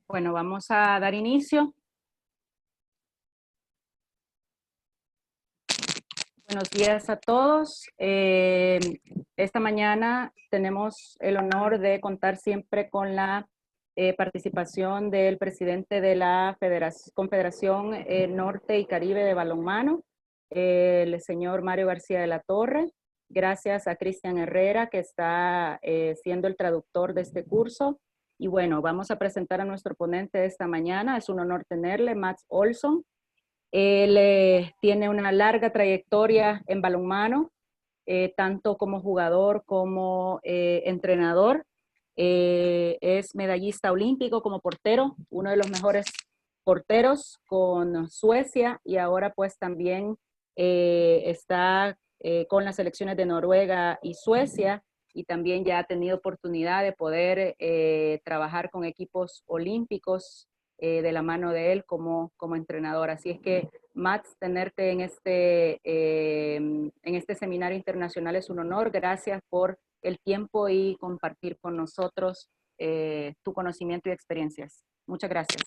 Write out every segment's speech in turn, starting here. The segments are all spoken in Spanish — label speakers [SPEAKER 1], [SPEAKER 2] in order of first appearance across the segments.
[SPEAKER 1] Bueno, vamos a dar inicio. Buenos días a todos. Esta mañana tenemos el honor de contar siempre con la participación del presidente de la Confederación Norte y Caribe de Balonmano, el señor Mario García de la Torre. Gracias a Cristian Herrera, que está siendo el traductor de este curso. Y bueno, vamos a presentar a nuestro ponente de esta mañana. Es un honor tenerle, Mats Olsson. Él tiene una larga trayectoria en balonmano, tanto como jugador como entrenador. Es medallista olímpico como portero, uno de los mejores porteros con Suecia, y ahora pues también está con las selecciones de Noruega y Suecia, y también ya ha tenido oportunidad de poder trabajar con equipos olímpicos de la mano de él como entrenador. Así es que, Mats, tenerte en este seminario internacional es un honor. Gracias por el tiempo y compartir con nosotros tu conocimiento y experiencias. Muchas gracias.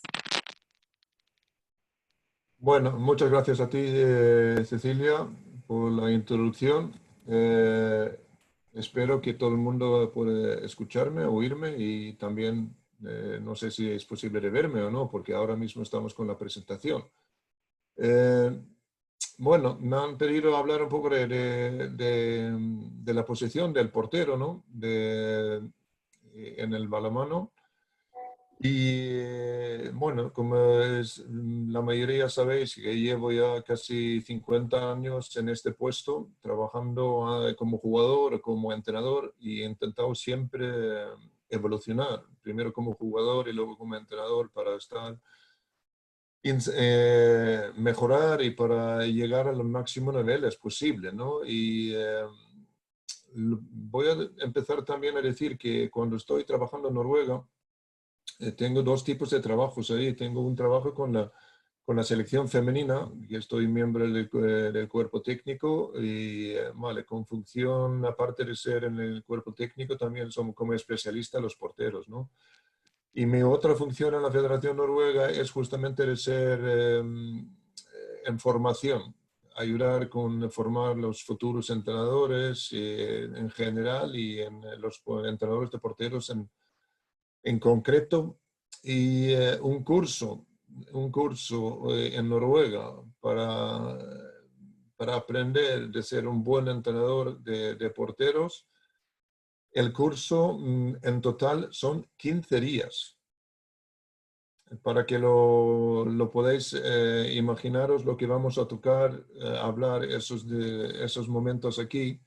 [SPEAKER 2] Bueno, muchas gracias a ti, Cecilia, por la introducción. Espero que todo el mundo pueda escucharme, oírme, y también no sé si es posible de verme o no, porque ahora mismo estamos con la presentación. Bueno, me han pedido hablar un poco de la posición del portero, ¿no? En el balonmano. Y bueno, como la mayoría sabéis, que llevo ya casi 50 años en este puesto, trabajando como jugador, como entrenador, y he intentado siempre evolucionar, primero como jugador y luego como entrenador, para estar mejorar y para llegar a los máximos niveles posibles, ¿no? Y voy a empezar también a decir que cuando estoy trabajando en Noruega, tengo dos tipos de trabajos ahí. Tengo un trabajo con la selección femenina, que estoy miembro del cuerpo técnico, y vale, con función, aparte de ser en el cuerpo técnico, también somos como especialistas los porteros, ¿no? Y mi otra función en la Federación Noruega es justamente de ser en formación, ayudar con formar los futuros entrenadores en general, y en los entrenadores de porteros en concreto, y un curso en Noruega para aprender de ser un buen entrenador de porteros. El curso en total son 15 días. Para que lo podáis imaginaros lo que vamos a tocar, hablar esos momentos aquí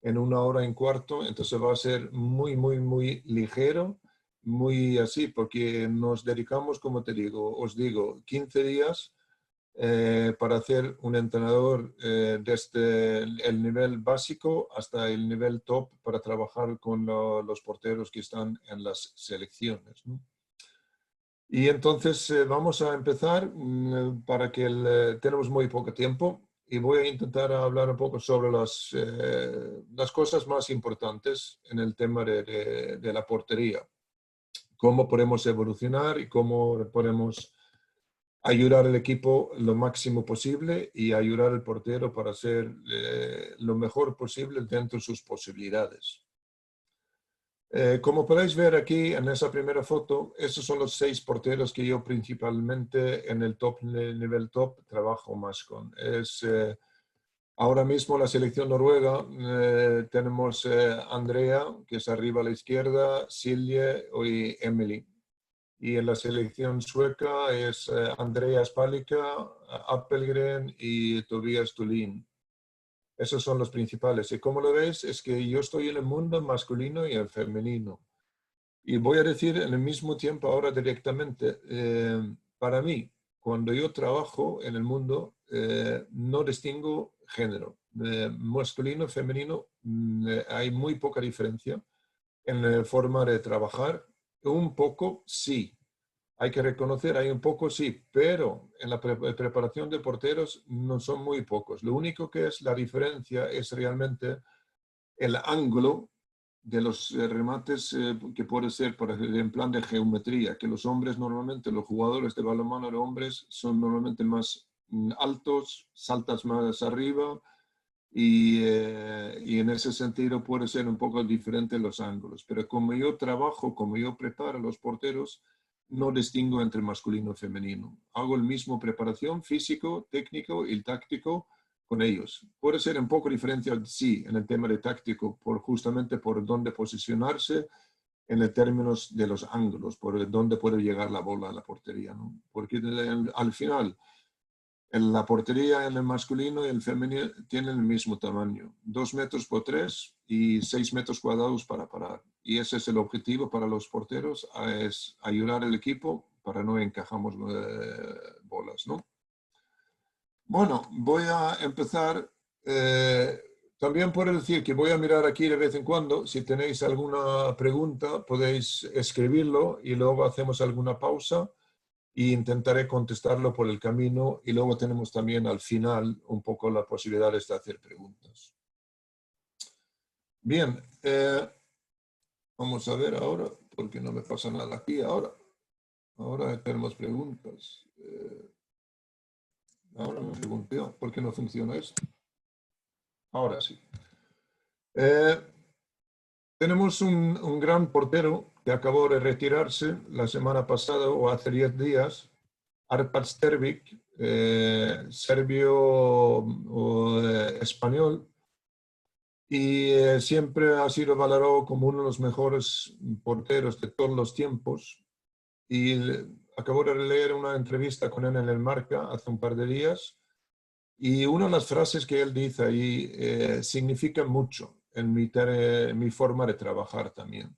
[SPEAKER 2] en 1 hora y 1/4. Entonces va a ser muy, muy, muy ligero, muy así, porque nos dedicamos, como os digo, 15 días para hacer un entrenador desde el nivel básico hasta el nivel top para trabajar con los porteros que están en las selecciones, ¿no? Y entonces vamos a empezar para que tenemos muy poco tiempo y voy a intentar hablar un poco sobre las cosas más importantes en el tema de la portería. Cómo podemos evolucionar y cómo podemos ayudar al equipo lo máximo posible y ayudar al portero para hacer lo mejor posible dentro de sus posibilidades. Como podéis ver aquí en esa primera foto, esos son los 6 porteros que yo principalmente en el nivel top trabajo más con. Ahora mismo la selección noruega tenemos Andrea, que es arriba a la izquierda, Silje y Emily. Y en la selección sueca es Andreas Palicka, Appelgren y Tobias Thulin. Esos son los principales. Y como lo veis, es que yo estoy en el mundo masculino y el femenino. Y voy a decir en el mismo tiempo ahora directamente, para mí, cuando yo trabajo en el mundo, no distingo género. Masculino, femenino, hay muy poca diferencia en la forma de trabajar. Un poco sí, hay que reconocer, hay un poco sí, pero en la preparación de porteros no son muy pocos. Lo único que es la diferencia es realmente el ángulo de los remates que puede ser, por ejemplo, en plan de geometría, que los hombres normalmente, los jugadores de balonmano de hombres son normalmente más altos, saltas más arriba y en ese sentido puede ser un poco diferente los ángulos. Pero como yo trabajo, como yo preparo a los porteros, no distingo entre masculino y femenino. Hago el mismo preparación físico, técnico y táctico con ellos. Puede ser un poco diferencia, sí, en el tema de táctico, justamente por dónde posicionarse en el términos de los ángulos, por dónde puede llegar la bola a la portería, ¿no? Porque al final, en la portería en el masculino y el femenino tienen el mismo tamaño, 2 metros por 3 y 6 metros cuadrados para parar. Y ese es el objetivo para los porteros, es ayudar al equipo para no encajamos bolas, ¿no? Bueno, voy a empezar. También puedo decir que voy a mirar aquí de vez en cuando. Si tenéis alguna pregunta, podéis escribirlo y luego hacemos alguna pausa e intentaré contestarlo por el camino. Y luego tenemos también al final un poco las posibilidades de hacer preguntas. Bien, vamos a ver ahora, porque no me pasa nada aquí ahora. Ahora tenemos preguntas. Ahora me pregunté, ¿por qué no funciona esto? Ahora sí. Tenemos un gran portero que acabó de retirarse la semana pasada o hace 10 días, Arpad Sterbic, serbio o español, y siempre ha sido valorado como uno de los mejores porteros de todos los tiempos. Y acabo de leer una entrevista con él en el Marca hace un par de días. Y una de las frases que él dice ahí significa mucho en mi forma de trabajar también.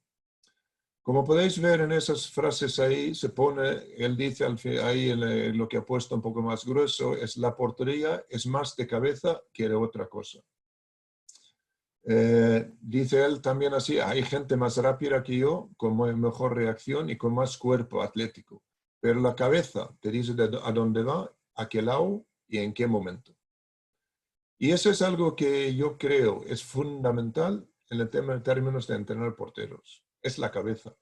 [SPEAKER 2] Como podéis ver en esas frases ahí, él dice ahí lo que ha puesto un poco más grueso, es la portería es más de cabeza que de otra cosa. Dice él también así, hay gente más rápida que yo, con mejor reacción y con más cuerpo atlético. Pero la cabeza te dice a dónde va, a qué lado y en qué momento. Y eso es algo que yo creo es fundamental en el tema en términos de entrenar porteros. Es la cabeza.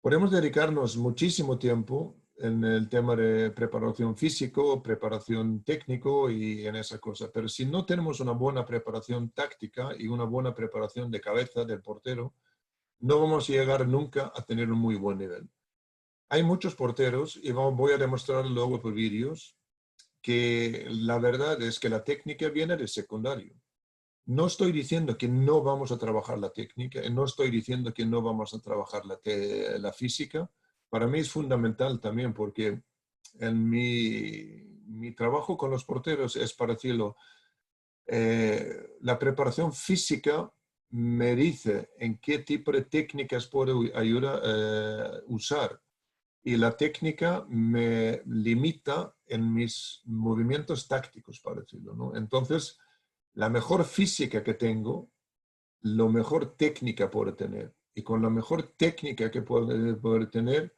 [SPEAKER 2] Podemos dedicarnos muchísimo tiempo en el tema de preparación físico, preparación técnico y en esa cosa. Pero si no tenemos una buena preparación táctica y una buena preparación de cabeza del portero, no vamos a llegar nunca a tener un muy buen nivel. Hay muchos porteros, y voy a demostrar luego por vídeos, que la verdad es que la técnica viene de secundario. No estoy diciendo que no vamos a trabajar la técnica, no estoy diciendo que no vamos a trabajar la física. Para mí es fundamental también porque en mi trabajo con los porteros es para decirlo, la preparación física me dice en qué tipo de técnicas puedo ayudar, usar y la técnica me limita en mis movimientos tácticos, para decirlo, ¿no? Entonces, la mejor física que tengo, lo mejor técnica puedo tener. Y con la mejor técnica que puedo tener,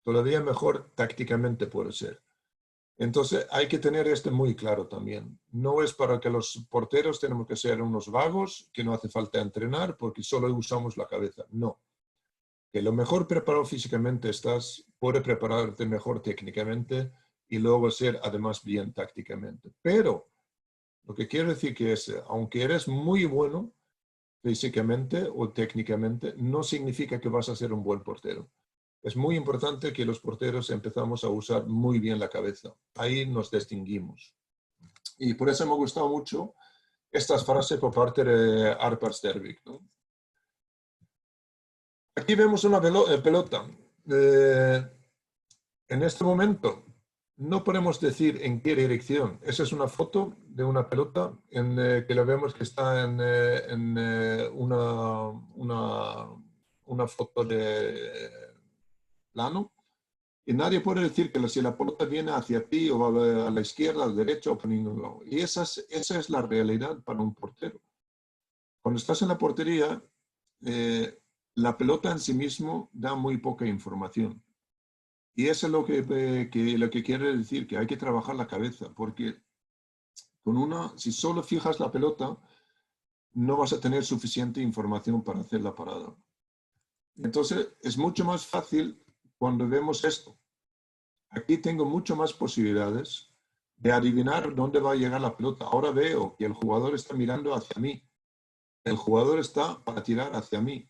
[SPEAKER 2] todavía mejor tácticamente puedo ser. Entonces hay que tener esto muy claro también. No es para que los porteros tenemos que ser unos vagos, que no hace falta entrenar porque solo usamos la cabeza. No. Que lo mejor preparado físicamente estás, puede prepararte mejor técnicamente y luego ser además bien tácticamente. Pero lo que quiero decir que es, aunque eres muy bueno físicamente o técnicamente, no significa que vas a ser un buen portero. Es muy importante que los porteros empezamos a usar muy bien la cabeza. Ahí nos distinguimos. Y por eso me ha gustado mucho estas frases por parte de Arpad Stervik, ¿no? Aquí vemos una pelota. En este momento no podemos decir en qué dirección. Esa es una foto de una pelota que lo vemos que está en una foto de plano. Y nadie puede decir que si la pelota viene hacia ti o va a la izquierda, a la derecha o por ningún lado. Y esa es la realidad para un portero. Cuando estás en la portería, la pelota en sí mismo da muy poca información. Y eso es lo que quiere decir, que hay que trabajar la cabeza, porque si solo fijas la pelota, no vas a tener suficiente información para hacer la parada. Entonces, es mucho más fácil cuando vemos esto. Aquí tengo mucho más posibilidades de adivinar dónde va a llegar la pelota. Ahora veo que el jugador está mirando hacia mí. El jugador está para tirar hacia mí.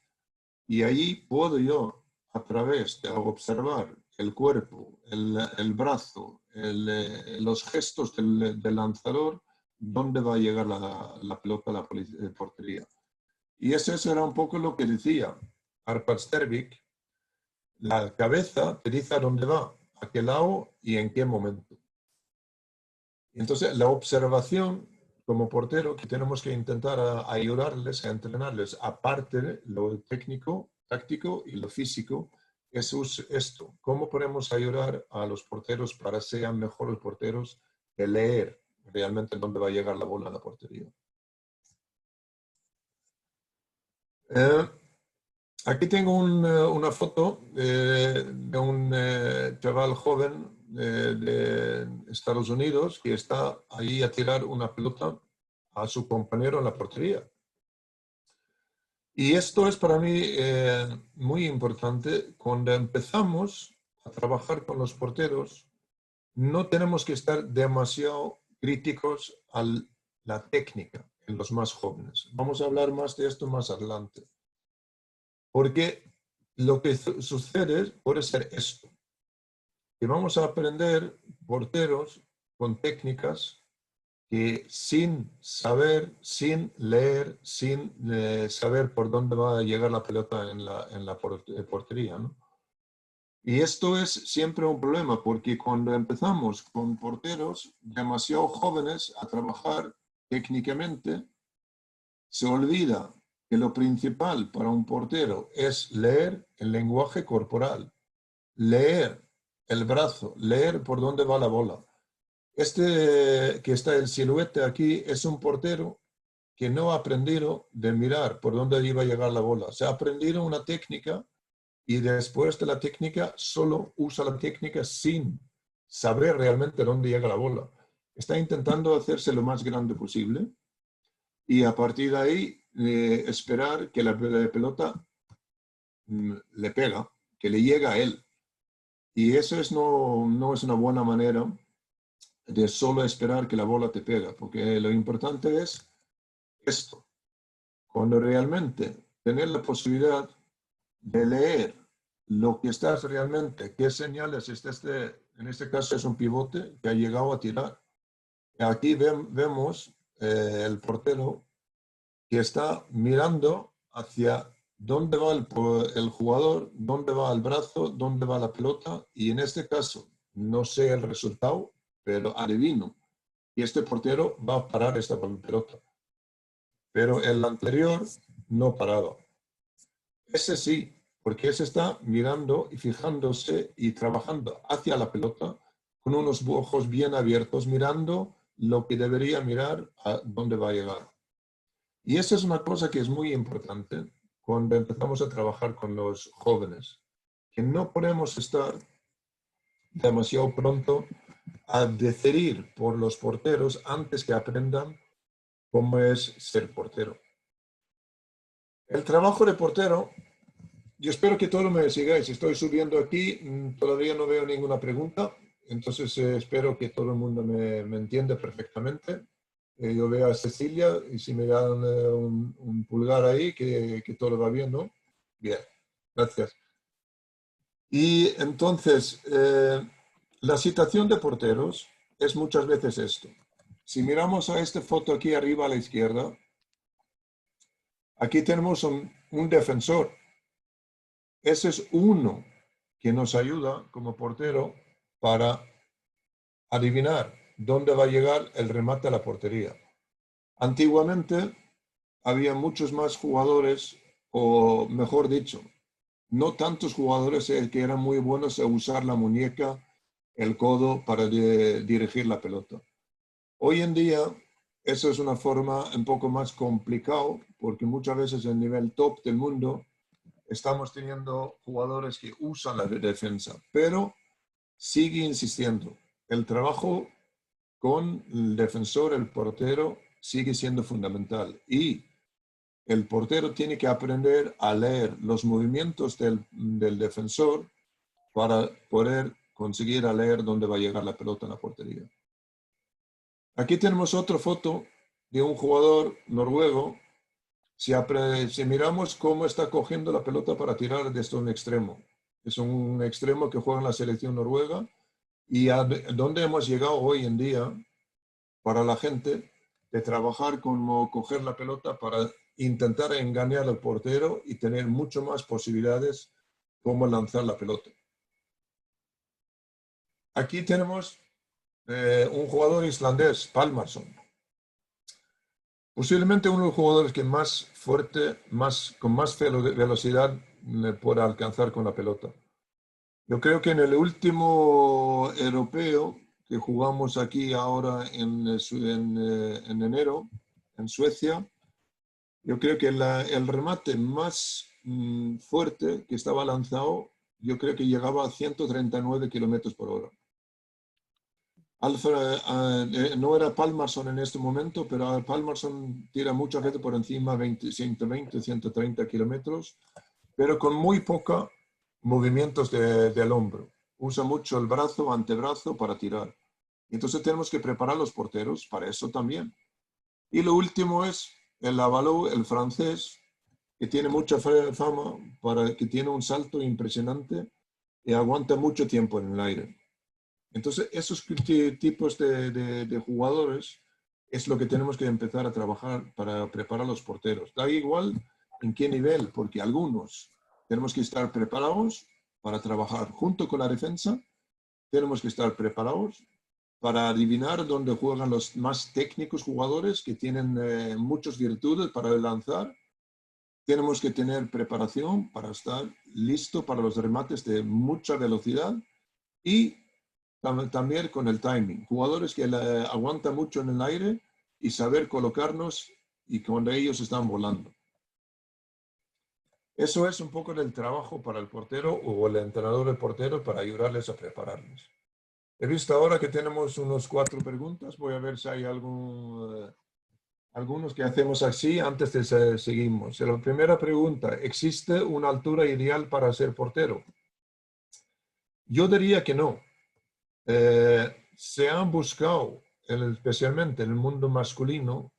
[SPEAKER 2] Y ahí puedo yo, a través de observar el cuerpo, el brazo, los gestos del lanzador, dónde va a llegar la pelota a la portería. Y eso era un poco lo que decía Arpad Stervik. La cabeza te dice a dónde va, a qué lado y en qué momento. Entonces, la observación como portero que tenemos que intentar ayudarles, a entrenarles, aparte de lo técnico, táctico y lo físico, es esto. ¿Cómo podemos ayudar a los porteros para que sean mejores porteros de leer realmente dónde va a llegar la bola a la portería? Aquí tengo una foto de un chaval joven de Estados Unidos que está ahí a tirar una pelota a su compañero en la portería. Y esto es para mí muy importante. Cuando empezamos a trabajar con los porteros, no tenemos que estar demasiado críticos a la técnica en los más jóvenes. Vamos a hablar más de esto más adelante. Porque lo que sucede puede ser esto, que vamos a aprender porteros con técnicas que sin saber, sin leer, sin saber por dónde va a llegar la pelota en la portería, ¿no? Y esto es siempre un problema, porque cuando empezamos con porteros demasiado jóvenes a trabajar técnicamente, se olvida que lo principal para un portero es leer el lenguaje corporal, leer el brazo, leer por dónde va la bola. Este que está el siluete aquí es un portero que no ha aprendido de mirar por dónde iba a llegar la bola. Se ha aprendido una técnica y después de la técnica solo usa la técnica sin saber realmente dónde llega la bola. Está intentando hacerse lo más grande posible y a partir de ahí esperar que la pelota le pega, que le llega a él. Y eso no es una buena manera de solo esperar que la bola te pega, porque lo importante es esto. Cuando realmente tener la posibilidad de leer lo que estás realmente, qué señales en este caso es un pivote que ha llegado a tirar. Aquí vemos el portero que está mirando hacia dónde va el jugador, dónde va el brazo, dónde va la pelota, y en este caso no sé el resultado, pero adivino. Y este portero va a parar esta pelota. Pero el anterior no paraba. Ese sí porque él se está mirando y fijándose y trabajando hacia la pelota con unos ojos bien abiertos, mirando lo que debería mirar a dónde va a llegar. Y eso es una cosa que es muy importante cuando empezamos a trabajar con los jóvenes, que no podemos estar demasiado pronto a decidir por los porteros antes que aprendan cómo es ser portero. El trabajo de portero, yo espero que todos me sigáis. Estoy subiendo aquí, todavía no veo ninguna pregunta, entonces espero que todo el mundo me entienda perfectamente. Yo veo a Cecilia y si me dan un pulgar ahí, que todo va bien, ¿no? Bien, gracias. Y entonces, la situación de porteros es muchas veces esto. Si miramos a esta foto aquí arriba a la izquierda, aquí tenemos un defensor. Ese es uno que nos ayuda como portero para adivinar dónde va a llegar el remate a la portería. Antiguamente había muchos más jugadores, o mejor dicho, no tantos jugadores que eran muy buenos a usar la muñeca, el codo para dirigir la pelota. Hoy en día, eso es una forma un poco más complicado, porque muchas veces en el nivel top del mundo estamos teniendo jugadores que usan la defensa, pero sigue insistiendo. El trabajo con el defensor, el portero, sigue siendo fundamental. Y el portero tiene que aprender a leer los movimientos del defensor para poder conseguir a leer dónde va a llegar la pelota en la portería. Aquí tenemos otra foto de un jugador noruego. Si miramos cómo está cogiendo la pelota para tirar desde un extremo. Es un extremo que juega en la selección noruega y a dónde hemos llegado hoy en día para la gente de trabajar como coger la pelota para intentar engañar al portero y tener mucho más posibilidades cómo lanzar la pelota. Aquí tenemos un jugador islandés, Palmarsson. Posiblemente uno de los jugadores que más fuerte, con más velocidad pueda alcanzar con la pelota. Yo creo que en el último europeo que jugamos aquí ahora en enero, en Suecia, yo creo que el remate más fuerte que estaba lanzado, yo creo que llegaba a 139 kilómetros por hora. No era Palmarsson en este momento, pero Palmarsson tira muchas veces por encima 120, 130 kilómetros, pero con muy poca movimientos del hombro. Usa mucho el brazo, antebrazo para tirar. Entonces tenemos que preparar los porteros para eso también. Y lo último es el Avalou, el francés, que tiene mucha fama, que tiene un salto impresionante y aguanta mucho tiempo en el aire. Entonces, esos tipos de jugadores es lo que tenemos que empezar a trabajar para preparar a los porteros. Da igual en qué nivel, porque algunos tenemos que estar preparados para trabajar junto con la defensa, tenemos que estar preparados para adivinar dónde juegan los más técnicos jugadores que tienen muchas virtudes para lanzar. Tenemos que tener preparación para estar listo para los remates de mucha velocidad y también con el timing. Jugadores que aguantan mucho en el aire y saber colocarnos y cuando ellos están volando. Eso es un poco del trabajo para el portero o el entrenador del portero para ayudarles a prepararlos. He visto ahora que tenemos unos 4 preguntas. Voy a ver si hay algunos que hacemos así antes de seguimos. La primera pregunta, ¿existe una altura ideal para ser portero? Yo diría que no. Se han buscado, especialmente en el mundo masculino,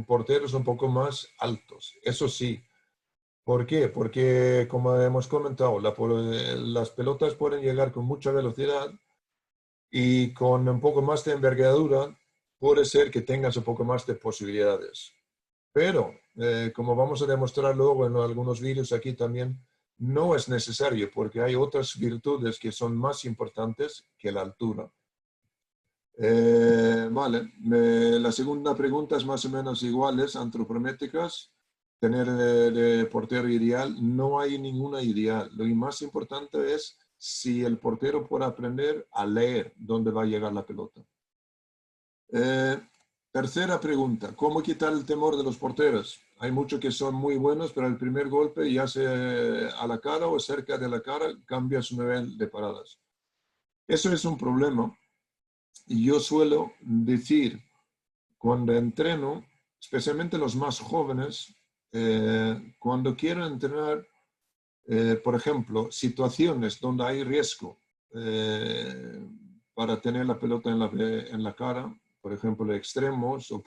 [SPEAKER 2] porteros un poco más altos. Eso sí. ¿Por qué? Porque, como hemos comentado, las pelotas pueden llegar con mucha velocidad y con un poco más de envergadura puede ser que tengas un poco más de posibilidades. Pero, como vamos a demostrar luego en algunos vídeos aquí también, no es necesario porque hay otras virtudes que son más importantes que la altura. Vale, la segunda pregunta es más o menos iguales, antropométricas. tener de portero ideal. No hay ninguna ideal. Lo más importante es si el portero puede aprender a leer dónde va a llegar la pelota. Tercera pregunta, ¿cómo quitar el temor de los porteros? Hay muchos que son muy buenos, pero el primer golpe, ya sea a la cara o cerca de la cara, cambia su nivel de paradas. Eso es un problema. Y yo suelo decir, cuando entreno, especialmente los más jóvenes, cuando quiero entrenar, por ejemplo, situaciones donde hay riesgo para tener la pelota en la cara, por ejemplo, extremos o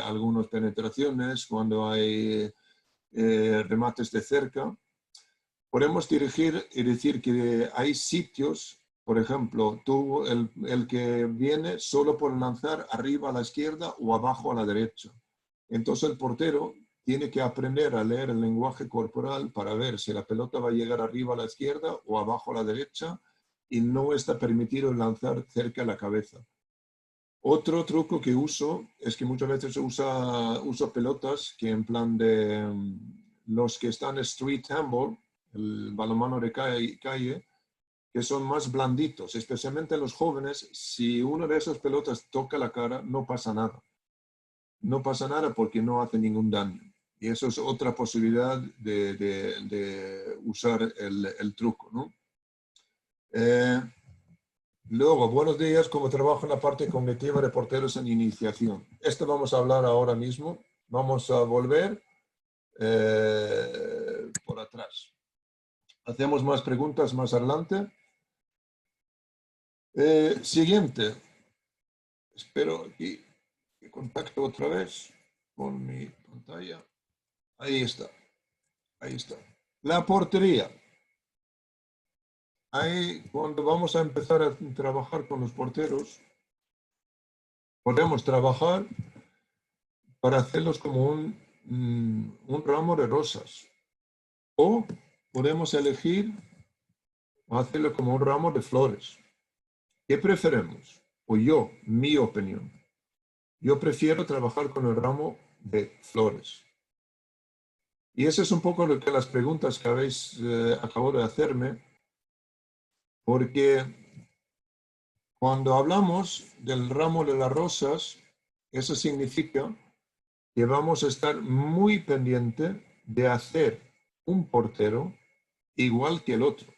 [SPEAKER 2] algunas penetraciones, cuando hay remates de cerca, podemos dirigir y decir que hay sitios, por ejemplo, tú, el que viene solo por lanzar arriba a la izquierda o abajo a la derecha. Entonces el portero tiene que aprender a leer el lenguaje corporal para ver si la pelota va a llegar arriba a la izquierda o abajo a la derecha y no está permitido lanzar cerca de la cabeza. Otro truco que uso es que muchas veces uso pelotas que en plan de los que están street handball, el balonmano de calle, que son más blanditos, especialmente los jóvenes. Si una de esas pelotas toca la cara, no pasa nada. No pasa nada porque no hace ningún daño. Y eso es otra posibilidad de usar el truco, ¿no? Luego, buenos días, como trabajo en la parte cognitiva de porteros en iniciación. Esto vamos a hablar ahora mismo. Vamos a volver por atrás. Hacemos más preguntas más adelante. Siguiente. Espero aquí que contacto otra vez con mi pantalla. Ahí está. Ahí está. La portería. Ahí, cuando vamos a empezar a trabajar con los porteros, podemos trabajar para hacerlos como un ramo de rosas. O podemos elegir hacerlo como un ramo de flores. ¿Qué preferimos? O yo, mi opinión. Yo prefiero trabajar con el ramo de flores. Y eso es un poco lo que las preguntas que habéis acabado de hacerme, porque cuando hablamos del ramo de las rosas, eso significa que vamos a estar muy pendiente de hacer un portero igual que el otro.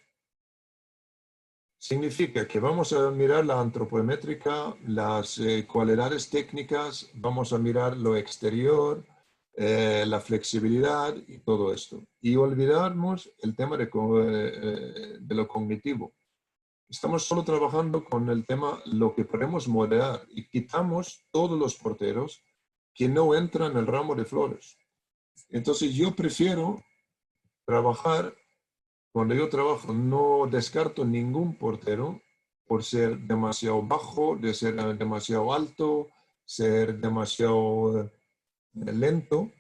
[SPEAKER 2] Significa que vamos a mirar la antropométrica, las cualidades técnicas, vamos a mirar lo exterior, la flexibilidad y todo esto. Y olvidarnos el tema de lo cognitivo. Estamos solo trabajando con el tema, lo que podemos modelar, y quitamos todos los porteros que no entran en el ramo de flores. Entonces yo prefiero trabajar, cuando yo trabajo no descarto ningún portero por ser demasiado bajo, de ser demasiado alto, ser demasiado lento,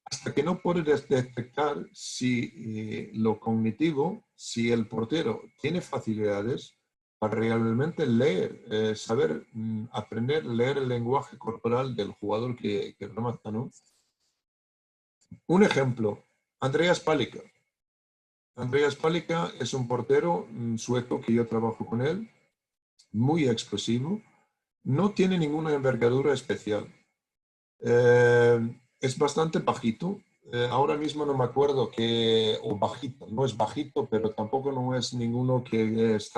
[SPEAKER 2] hasta que no puedes detectar si lo cognitivo, si el portero tiene facilidades para realmente leer, saber aprender a leer el lenguaje corporal del jugador que remata, ¿no? Un ejemplo, Andreas Palicka. Andreas Palicka es un portero sueco que yo trabajo con él, muy explosivo, no tiene ninguna envergadura especial. Es bastante bajito. Ahora mismo no me acuerdo o bajito, no es bajito, pero tampoco no es ninguno que es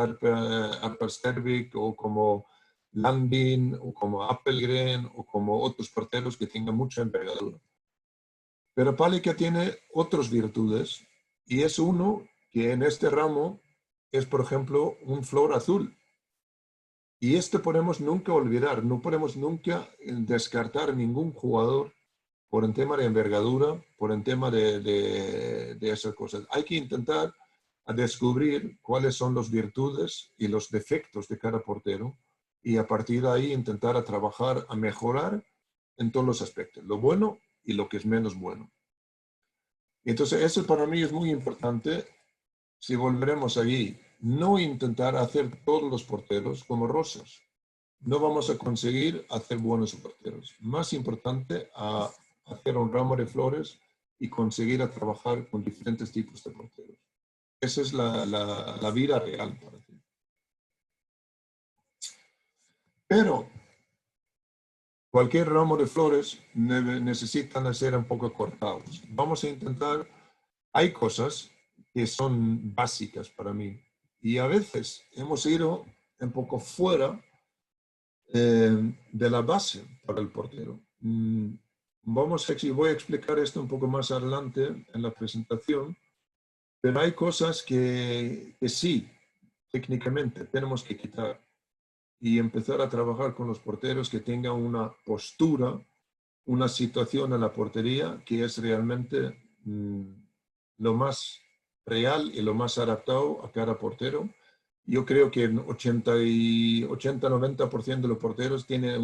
[SPEAKER 2] Stervik o como Landin o como Appelgren o como otros porteros que tengan mucha envergadura. Pero Palicka tiene otras virtudes y es uno que en este ramo es, por ejemplo, un flor azul. Y esto podemos nunca olvidar, no podemos nunca descartar ningún jugador por el tema de envergadura, por el tema de esas cosas. Hay que intentar descubrir cuáles son las virtudes y los defectos de cada portero y a partir de ahí intentar a trabajar, a mejorar en todos los aspectos, lo bueno y lo que es menos bueno. Entonces, eso para mí es muy importante. Si volveremos allí, no intentar hacer todos los porteros como rosas. No vamos a conseguir hacer buenos porteros. Más importante, a hacer un ramo de flores y conseguir a trabajar con diferentes tipos de porteros. Esa es la vida real, parece. Pero cualquier ramo de flores necesitan ser un poco cortados. Vamos a intentar, hay cosas que son básicas para mí y a veces hemos ido un poco fuera de la base para el portero. Voy a explicar esto un poco más adelante en la presentación, pero hay cosas que sí, técnicamente, tenemos que quitar y empezar a trabajar con los porteros que tengan una postura, una situación en la portería que es realmente lo más real y lo más adaptado a cada portero. Yo creo que en 80-90% de los porteros tienen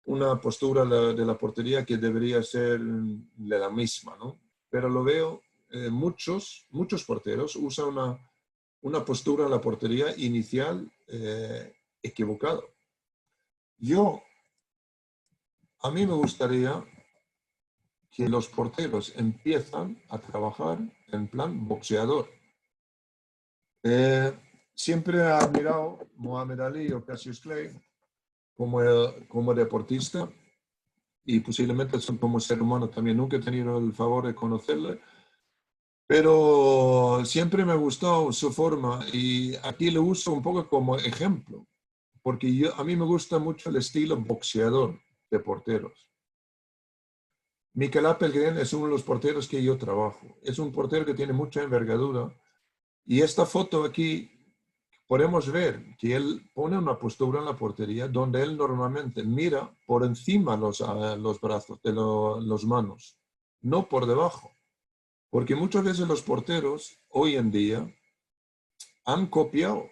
[SPEAKER 2] una postura de la portería que debería ser de la misma, ¿no? Pero lo veo, muchos porteros usan una postura en la portería inicial equivocada. A mí me gustaría que los porteros empiezan a trabajar en plan boxeador. Siempre he admirado a Muhammad Ali o Cassius Clay como deportista y posiblemente como ser humano también. Nunca he tenido el favor de conocerle, pero siempre me ha gustado su forma y aquí lo uso un poco como ejemplo, porque a mí me gusta mucho el estilo boxeador de porteros. Mikael Appelgren es uno de los porteros que yo trabajo. Es un portero que tiene mucha envergadura y esta foto aquí podemos ver que él pone una postura en la portería donde él normalmente mira por encima los brazos de los manos, no por debajo. Porque muchas veces los porteros hoy en día han copiado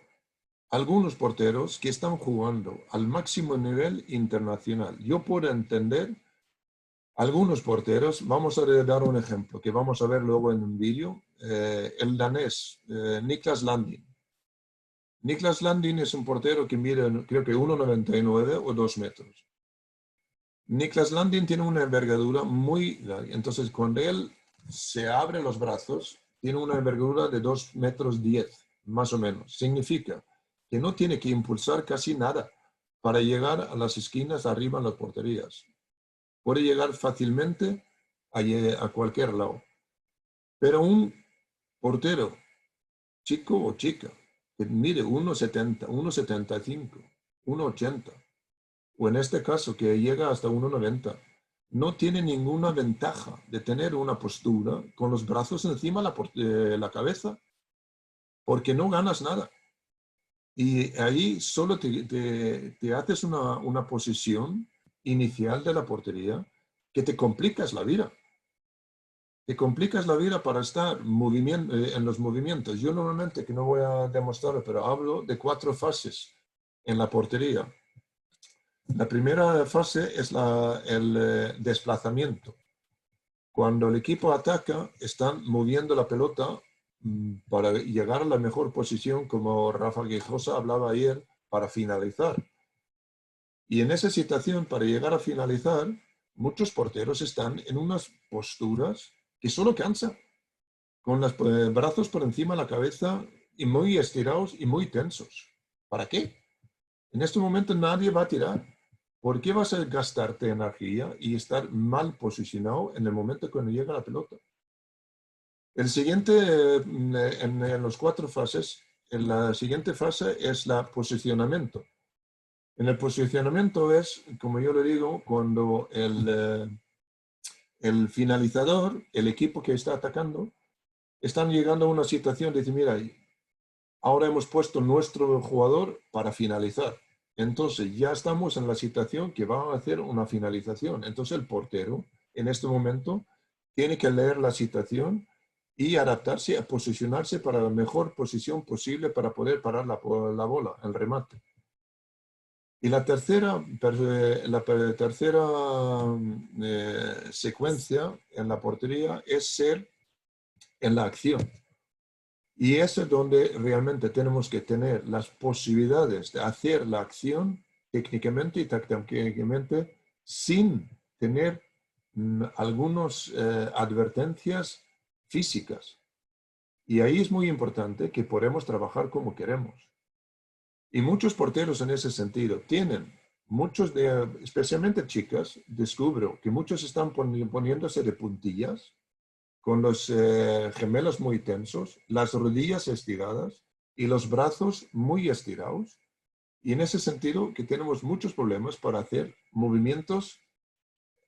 [SPEAKER 2] algunos porteros que están jugando al máximo nivel internacional. Yo puedo entender algunos porteros, vamos a dar un ejemplo que vamos a ver luego en un vídeo, el danés Niklas Landin. Niklas Landin es un portero que mide creo que 1,99 o 2 metros. Niklas Landin tiene una envergadura muy larga, entonces cuando él se abre los brazos, tiene una envergadura de 2,10 metros, más o menos. Significa que no tiene que impulsar casi nada para llegar a las esquinas arriba en las porterías. Puede llegar fácilmente a cualquier lado. Pero un portero, chico o chica, que mide 1,70, 1,75, 1,80, o en este caso que llega hasta 1,90, no tiene ninguna ventaja de tener una postura con los brazos encima de la cabeza, porque no ganas nada. Y ahí solo te haces una posición inicial de la portería que te complicas la vida. Te complicas la vida para estar en los movimientos. Yo normalmente, que no voy a demostrarlo, pero hablo de 4 fases en la portería. La primera fase es el desplazamiento. Cuando el equipo ataca, están moviendo la pelota para llegar a la mejor posición, como Rafa Guijosa hablaba ayer, para finalizar. Y en esa situación, para llegar a finalizar, muchos porteros están en unas posturas que solo cansan, con los brazos por encima de la cabeza y muy estirados y muy tensos. ¿Para qué? En este momento nadie va a tirar. ¿Por qué vas a gastarte energía y estar mal posicionado en el momento cuando llega la pelota? El siguiente, en los 4 fases, en la siguiente fase es el posicionamiento. En el posicionamiento es, como yo le digo, cuando el finalizador, el equipo que está atacando, están llegando a una situación de decir, mira, ahora hemos puesto nuestro jugador para finalizar. Entonces ya estamos en la situación que va a hacer una finalización. Entonces el portero, en este momento, tiene que leer la situación y adaptarse a posicionarse para la mejor posición posible para poder parar la bola, el remate. Y la tercera secuencia en la portería es ser en la acción. Y eso es donde realmente tenemos que tener las posibilidades de hacer la acción técnicamente y tácticamente sin tener algunas advertencias físicas. Y ahí es muy importante que podamos trabajar como queremos. Y muchos porteros en ese sentido tienen, especialmente chicas, descubro que muchos están poniéndose de puntillas, con los gemelos muy tensos, las rodillas estiradas y los brazos muy estirados. Y en ese sentido que tenemos muchos problemas para hacer movimientos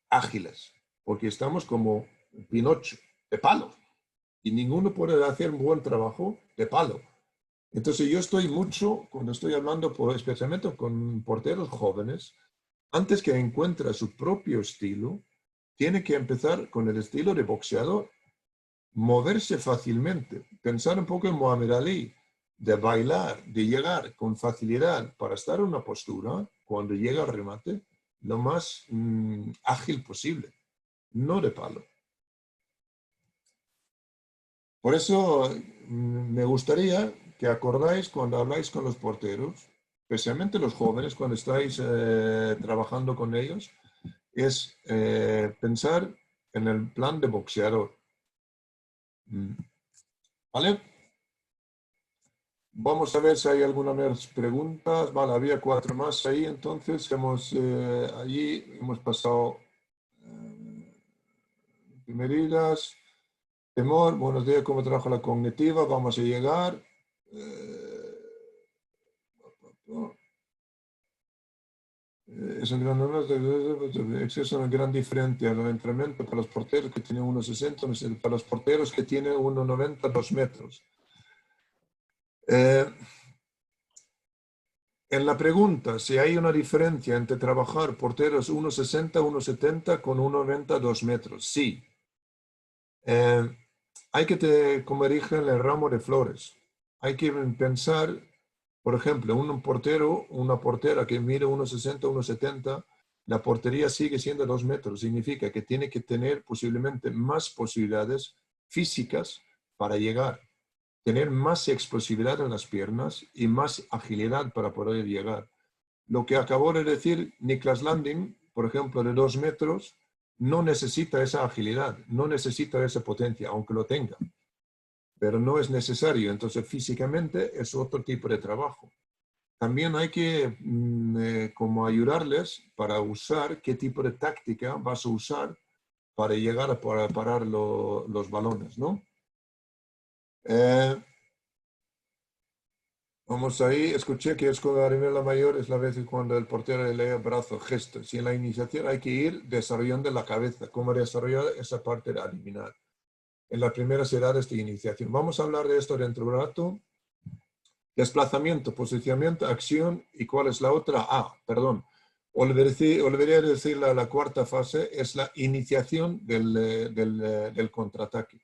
[SPEAKER 2] ágiles, porque estamos como Pinocho, de palo. Y ninguno puede hacer un buen trabajo de palo. Entonces yo estoy mucho, cuando estoy hablando especialmente con porteros jóvenes, antes que encuentre su propio estilo, tiene que empezar con el estilo de boxeador, moverse fácilmente, pensar un poco en Muhammad Ali, de bailar, de llegar con facilidad para estar en una postura, cuando llega al remate, lo más ágil posible, no de palo. Por eso me gustaría que acordáis cuando habláis con los porteros, especialmente los jóvenes, cuando estáis trabajando con ellos, es pensar en el plan de boxeador. ¿Vale? Vamos a ver si hay alguna más preguntas. Vale, había 4 más ahí, entonces allí hemos pasado primeritas. Temor, buenos días, ¿cómo trabaja la cognitiva? Vamos a llegar. Es un gran exceso una gran diferencia en el entrenamiento para los porteros que tienen 1,60, para los porteros que tienen 1,90, 2 metros. En la pregunta, si hay una diferencia entre trabajar porteros 1,60, 1,70 con 1,90, 2 metros. Sí. Hay que, como dije en el ramo de flores, hay que pensar, por ejemplo, un portero, una portera que mide 1,60, 1,70, la portería sigue siendo 2 metros. Significa que tiene que tener posiblemente más posibilidades físicas para llegar, tener más explosividad en las piernas y más agilidad para poder llegar. Lo que acabó de decir Niklas Landin, por ejemplo, de 2 metros, no necesita esa agilidad, no necesita esa potencia, aunque lo tenga. Pero no es necesario. Entonces, físicamente es otro tipo de trabajo. También hay que como ayudarles para usar qué tipo de táctica vas a usar para llegar a parar los balones, ¿no? Vamos ahí, escuché que es con la remera mayor es la vez cuando el portero le lee brazo, gesto. Si en la iniciación hay que ir desarrollando la cabeza, cómo desarrollar esa parte de adivinar. En las primeras edades de iniciación. Vamos a hablar de esto dentro de un rato. Desplazamiento, posicionamiento, acción y ¿cuál es la otra? Perdón. Olvidé decir la cuarta fase, es la iniciación del contraataque.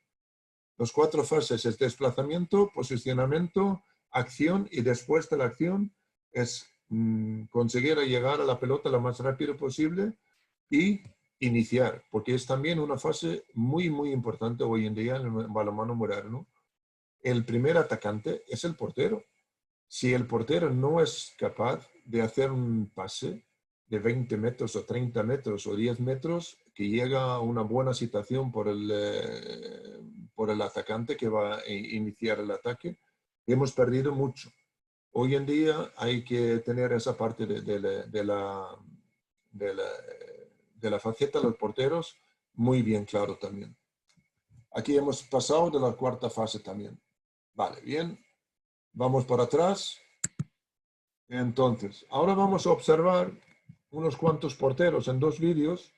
[SPEAKER 2] Los 4 fases es desplazamiento, posicionamiento, acción y después de la acción es conseguir llegar a la pelota lo más rápido posible y iniciar, porque es también una fase muy, muy importante hoy en día en el balonmano moderno. El primer atacante es el portero. Si el portero no es capaz de hacer un pase de 20 metros o 30 metros o 10 metros que llega a una buena situación por el atacante que va a iniciar el ataque, hemos perdido mucho. Hoy en día hay que tener esa parte de la faceta de los porteros muy bien claro también. Aquí hemos pasado de la cuarta fase también. Vale, bien. Vamos para atrás. Entonces, ahora vamos a observar unos cuantos porteros en 2 vídeos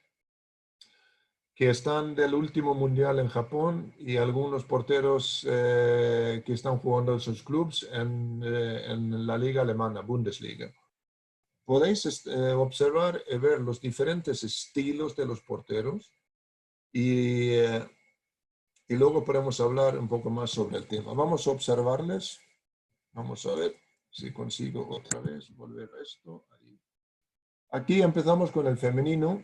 [SPEAKER 2] que están del último mundial en Japón y algunos porteros que están jugando en sus clubes en la liga alemana, Bundesliga. Podéis observar y ver los diferentes estilos de los porteros y luego podemos hablar un poco más sobre el tema. Vamos a observarles. Vamos a ver si consigo otra vez volver a esto. Ahí. Aquí empezamos con el femenino.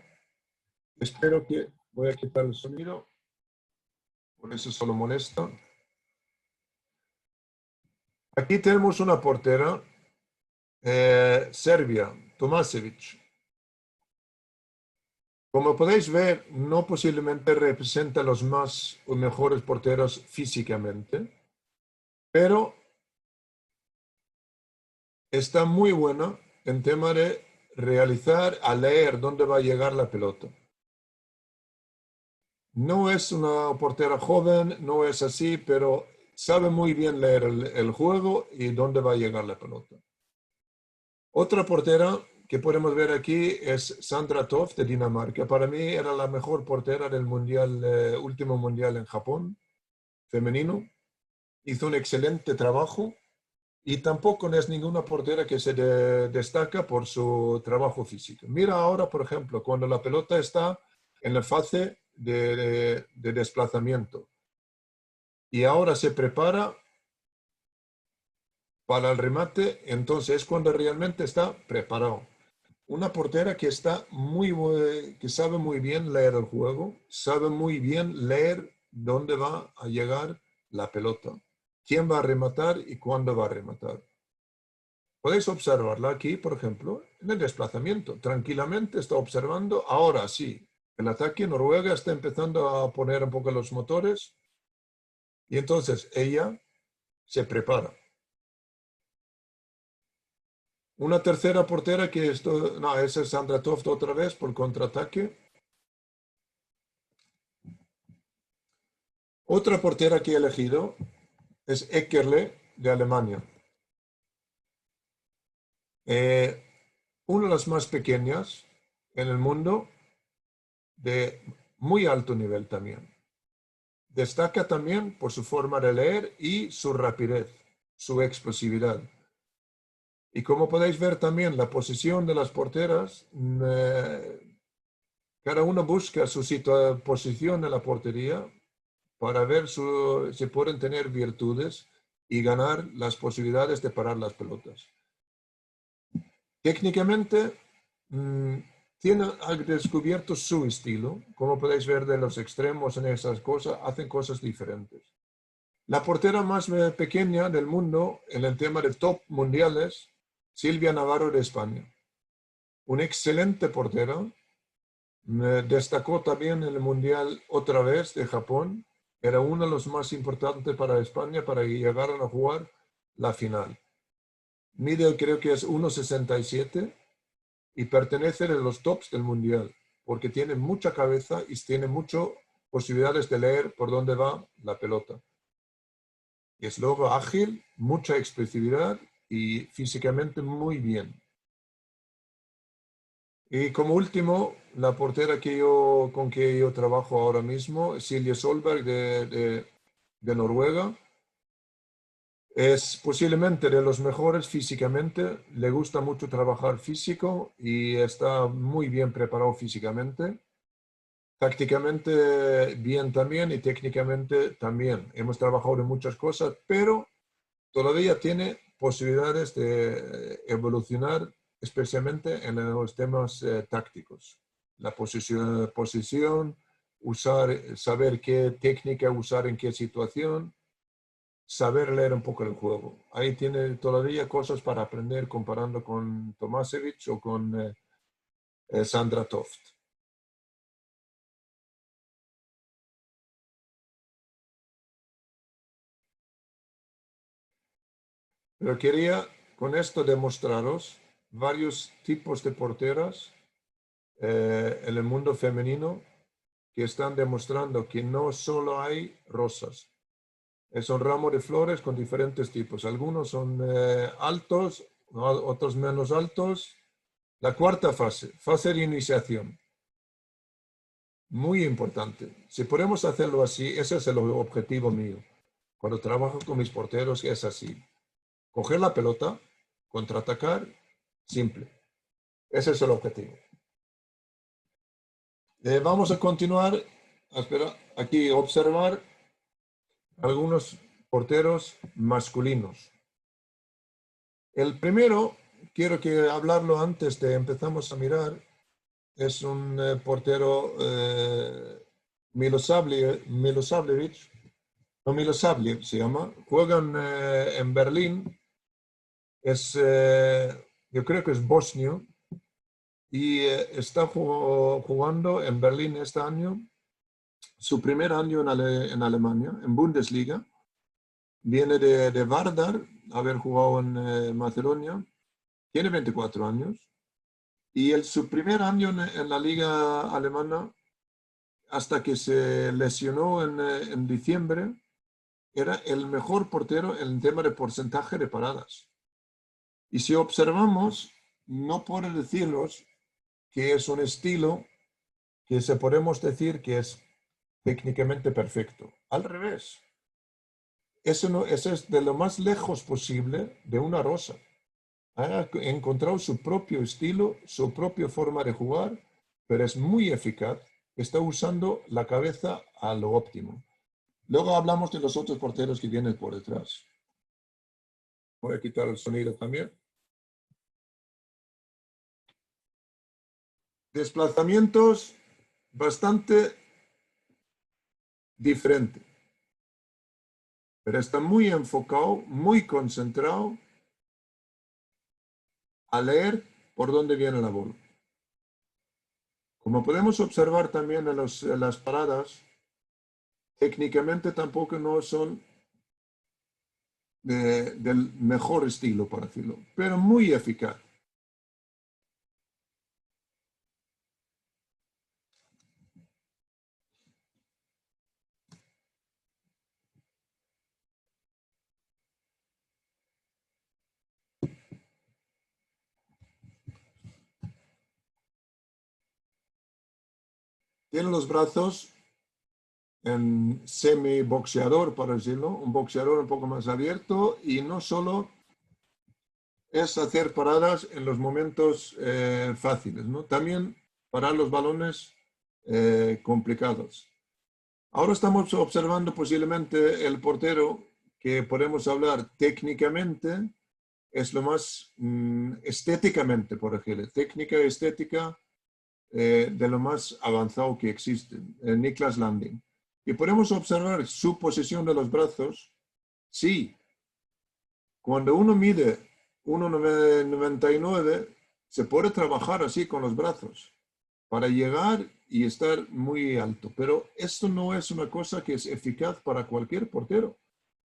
[SPEAKER 2] Espero que voy a quitar el sonido. Por eso solo molesta. Aquí tenemos una portera, Serbia, Tomasevic. Como podéis ver, no posiblemente representa los más o mejores porteros físicamente, pero está muy buena en tema de realizar, a leer dónde va a llegar la pelota. No es una portera joven, no es así, pero sabe muy bien leer el juego y dónde va a llegar la pelota. Otra portera que podemos ver aquí es Sandra Toft de Dinamarca. Para mí era la mejor portera del mundial, último mundial en Japón, femenino. Hizo un excelente trabajo y tampoco es ninguna portera que se destaca por su trabajo físico. Mira ahora, por ejemplo, cuando la pelota está en la fase de desplazamiento y ahora se prepara para el remate, entonces es cuando realmente está preparado. Una portera que está que sabe muy bien leer el juego, sabe muy bien leer dónde va a llegar la pelota, quién va a rematar y cuándo va a rematar. Podéis observarla aquí, por ejemplo, en el desplazamiento. Tranquilamente está observando. Ahora sí, el ataque Noruega está empezando a poner un poco los motores y entonces ella se prepara. Una tercera portera que esto, no, esa es Sandra Toft otra vez por contraataque. Otra portera que he elegido es Eckerle de Alemania. Una de las más pequeñas en el mundo, de muy alto nivel también. Destaca también por su forma de leer y su rapidez, su explosividad. Y como podéis ver también, la posición de las porteras, cada uno busca su posición en la portería para ver si pueden tener virtudes y ganar las posibilidades de parar las pelotas. Técnicamente, ha descubierto su estilo. Como podéis ver de los extremos en esas cosas, hacen cosas diferentes. La portera más pequeña del mundo en el tema de top mundiales, Silvia Navarro de España. Una excelente portera. Destacó también en el mundial otra vez de Japón. Era uno de los más importantes para España para llegar a jugar la final. Mide, creo que es 1,67 y pertenece a los tops del mundial porque tiene mucha cabeza y tiene muchas posibilidades de leer por dónde va la pelota. Es luego ágil, mucha expresividad y físicamente muy bien. Y como último, la portera con que yo trabajo ahora mismo, Silje Solberg de Noruega, es posiblemente de los mejores físicamente, le gusta mucho trabajar físico y está muy bien preparado físicamente. Tácticamente bien también y técnicamente también. Hemos trabajado en muchas cosas, pero todavía tiene posibilidades de evolucionar, especialmente en los temas tácticos. La posición, saber qué técnica usar en qué situación, saber leer un poco el juego. Ahí tiene todavía cosas para aprender comparando con Tomasevich o con Sandra Toft. Pero quería con esto demostraros varios tipos de porteras en el mundo femenino que están demostrando que no solo hay rosas. Es un ramo de flores con diferentes tipos. Algunos son altos, otros menos altos. La cuarta fase de iniciación. Muy importante. Si podemos hacerlo así, ese es el objetivo mío. Cuando trabajo con mis porteros es así. Coger la pelota, contraatacar, simple. Ese es el objetivo. Vamos a continuar. Espera, aquí observar algunos porteros masculinos. El primero, quiero que hablarlo antes de empezamos a mirar, es un portero Milosavljevic, no Milosavljevic se llama, juegan en Berlín, yo creo que es bosnio y está jugando en Berlín este año, su primer año en Alemania, en Bundesliga. Viene de Vardar, haber jugado en Macedonia. Tiene 24 años. Y su primer año en la liga alemana, hasta que se lesionó en diciembre, era el mejor portero en tema de porcentaje de paradas. Y si observamos, no puedo deciros que es un estilo que se podemos decir que es técnicamente perfecto. Al revés. Eso es de lo más lejos posible de una rosa. Ha encontrado su propio estilo, su propia forma de jugar, pero es muy eficaz. Está usando la cabeza a lo óptimo. Luego hablamos de los otros porteros que vienen por detrás. Voy a quitar el sonido también. Desplazamientos bastante diferentes, pero está muy enfocado, muy concentrado a leer por dónde viene la bola. Como podemos observar también en las paradas, técnicamente tampoco no son del mejor estilo, por decirlo, pero muy eficaz. Tiene los brazos en semi-boxeador, por decirlo, un boxeador un poco más abierto, y no solo es hacer paradas en los momentos fáciles, ¿no? También parar los balones complicados. Ahora estamos observando posiblemente el portero que podemos hablar técnicamente, es lo más estéticamente, por ejemplo, técnica y estética de lo más avanzado que existe, Niklas Landin. Y podemos observar su posición de los brazos. Sí, cuando uno mide 1,99, se puede trabajar así con los brazos para llegar y estar muy alto. Pero esto no es una cosa que es eficaz para cualquier portero.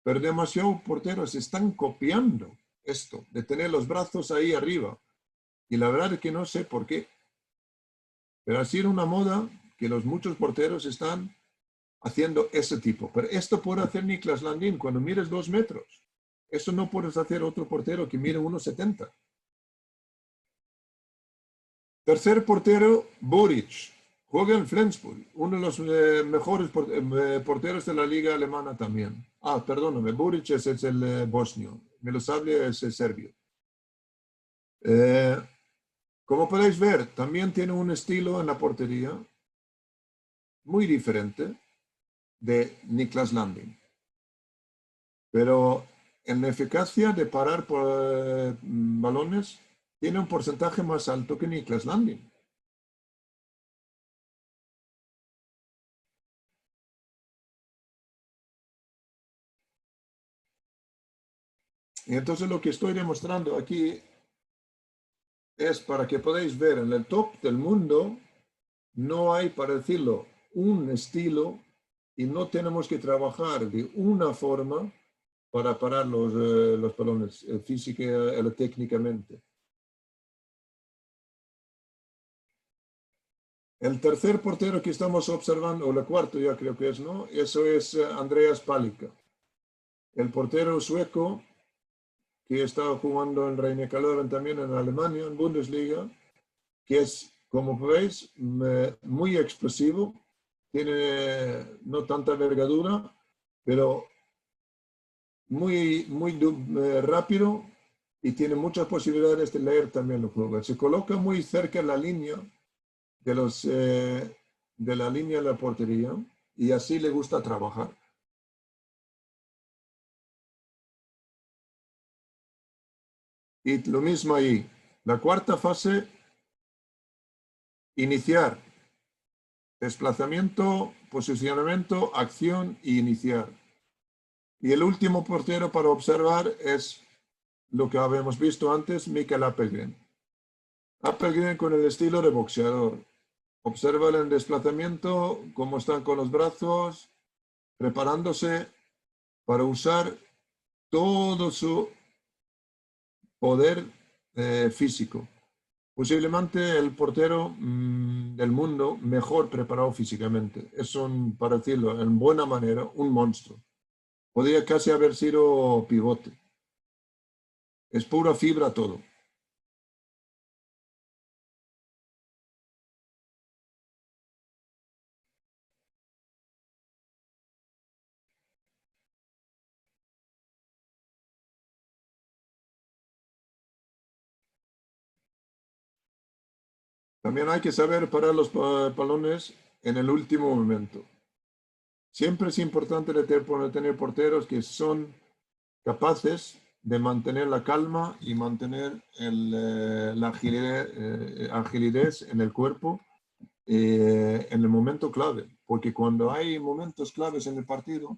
[SPEAKER 2] Pero demasiados porteros están copiando esto, de tener los brazos ahí arriba. Y la verdad es que no sé por qué. Pero ha sido una moda que los muchos porteros están haciendo ese tipo. Pero esto puede hacer Niklas Landin cuando mires 2 metros. Eso no puedes hacer otro portero que mire 1,70. Tercer portero, Boric. Juega en Flensburg, uno de los mejores porteros de la liga alemana también. Ah, perdóname, Boric es el bosnio. Milosavljević es el serbio. Como podéis ver, también tiene un estilo en la portería muy diferente de Niklas Landin. Pero en la eficacia de parar por balones, tiene un porcentaje más alto que Niklas Landin. Y entonces lo que estoy demostrando aquí es para que podáis ver en el top del mundo, no hay, para decirlo, un estilo y no tenemos que trabajar de una forma para parar los balones física y técnicamente. El tercer portero que estamos observando, o el cuarto ya creo que es, ¿no? Eso es Andreas Palicka, el portero sueco que está jugando en Rhein-Neckar-Löwen también en Alemania, en Bundesliga, que es, como veis, muy explosivo, tiene no tanta envergadura, pero muy rápido y tiene muchas posibilidades de leer también los juegos. Se coloca muy cerca de la línea de la línea de la portería y así le gusta trabajar. Y lo mismo ahí. La cuarta fase, iniciar. Desplazamiento, posicionamiento, acción y iniciar. Y el último portero para observar es lo que habíamos visto antes, Mikael Appelgren. Appelgren con el estilo de boxeador. Observa el desplazamiento, cómo están con los brazos, preparándose para usar todo su poder físico. Posiblemente el portero del mundo mejor preparado físicamente. Es un, para decirlo en buena manera, un monstruo. Podría casi haber sido pivote. Es pura fibra todo. También hay que saber parar los balones en el último momento. Siempre es importante tener porteros que son capaces de mantener la calma y mantener la agilidad en el cuerpo en el momento clave. Porque cuando hay momentos claves en el partido,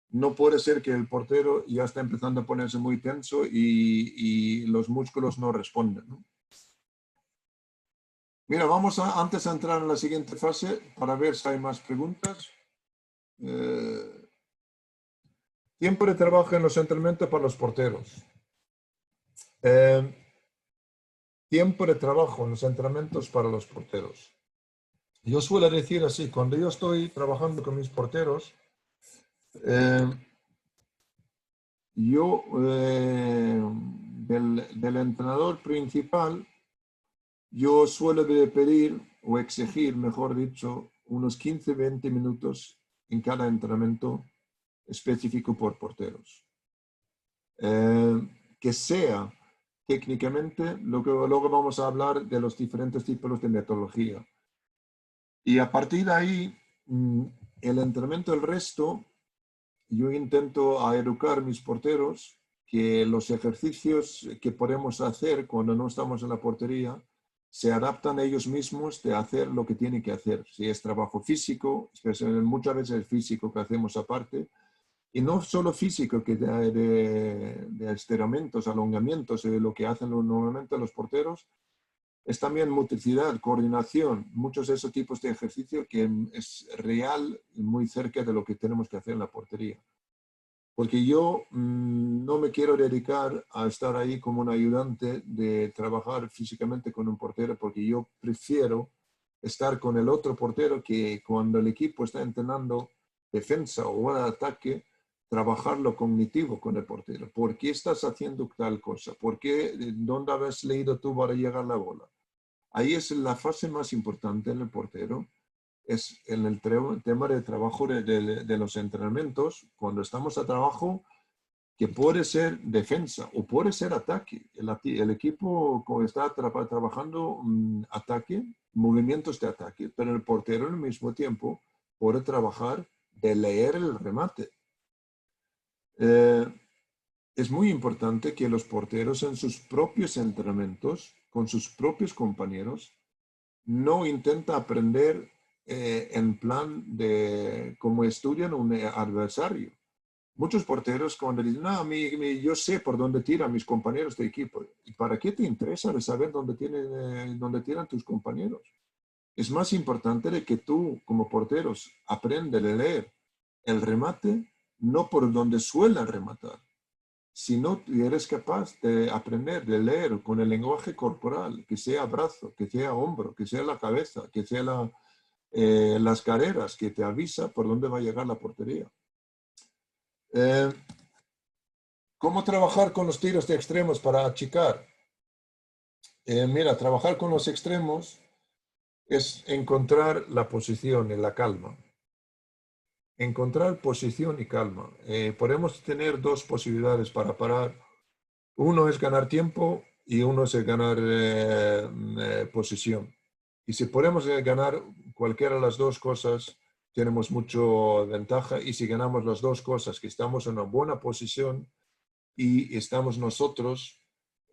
[SPEAKER 2] no puede ser que el portero ya está empezando a ponerse muy tenso y los músculos no responden, ¿no? Mira, antes de entrar en la siguiente fase para ver si hay más preguntas. Tiempo de trabajo en los entrenamientos para los porteros. Tiempo de trabajo en los entrenamientos para los porteros. Yo suelo decir así, cuando yo estoy trabajando con mis porteros, yo del entrenador principal, yo suelo pedir o exigir, mejor dicho, unos 15-20 minutos en cada entrenamiento específico por porteros. Que sea técnicamente lo que luego vamos a hablar de los diferentes tipos de metodología. Y a partir de ahí, el entrenamiento, el resto, yo intento a educar a mis porteros que los ejercicios que podemos hacer cuando no estamos en la portería se adaptan a ellos mismos de hacer lo que tienen que hacer. Si es trabajo físico, muchas veces es físico que hacemos aparte, y no solo físico, que de estiramientos, alongamientos, lo que hacen normalmente los porteros, es también motricidad, coordinación, muchos de esos tipos de ejercicio que es real y muy cerca de lo que tenemos que hacer en la portería. Porque yo no me quiero dedicar a estar ahí como un ayudante de trabajar físicamente con un portero, porque yo prefiero estar con el otro portero que cuando el equipo está entrenando defensa o ataque, trabajar lo cognitivo con el portero. ¿Por qué estás haciendo tal cosa? ¿Por qué? ¿Dónde habías leído tú para llegar la bola? Ahí es la fase más importante en el portero, es en el tema de trabajo de los entrenamientos, cuando estamos a trabajo, que puede ser defensa o puede ser ataque. El equipo está trabajando ataque, movimientos de ataque, pero el portero al mismo tiempo puede trabajar de leer el remate. Es muy importante que los porteros en sus propios entrenamientos, con sus propios compañeros, no intenta aprender en plan de cómo estudian un adversario. Muchos porteros cuando dicen, no, yo sé por dónde tiran mis compañeros de equipo. ¿Y para qué te interesa de saber dónde tiran tus compañeros? Es más importante de que tú, como porteros, aprendes a leer el remate, no por donde suelen rematar, sino eres capaz de aprender, de leer con el lenguaje corporal, que sea brazo, que sea hombro, que sea la cabeza, que sea las carreras, que te avisa por dónde va a llegar la portería. ¿Cómo trabajar con los tiros de extremos para achicar? Mira, trabajar con los extremos es encontrar la posición y la calma. Encontrar posición y calma. Podemos tener dos posibilidades para parar. Uno es ganar tiempo y uno es ganar posición. Y si podemos ganar cualquiera de las dos cosas, tenemos mucha ventaja. Y si ganamos las dos cosas, que estamos en una buena posición y estamos nosotros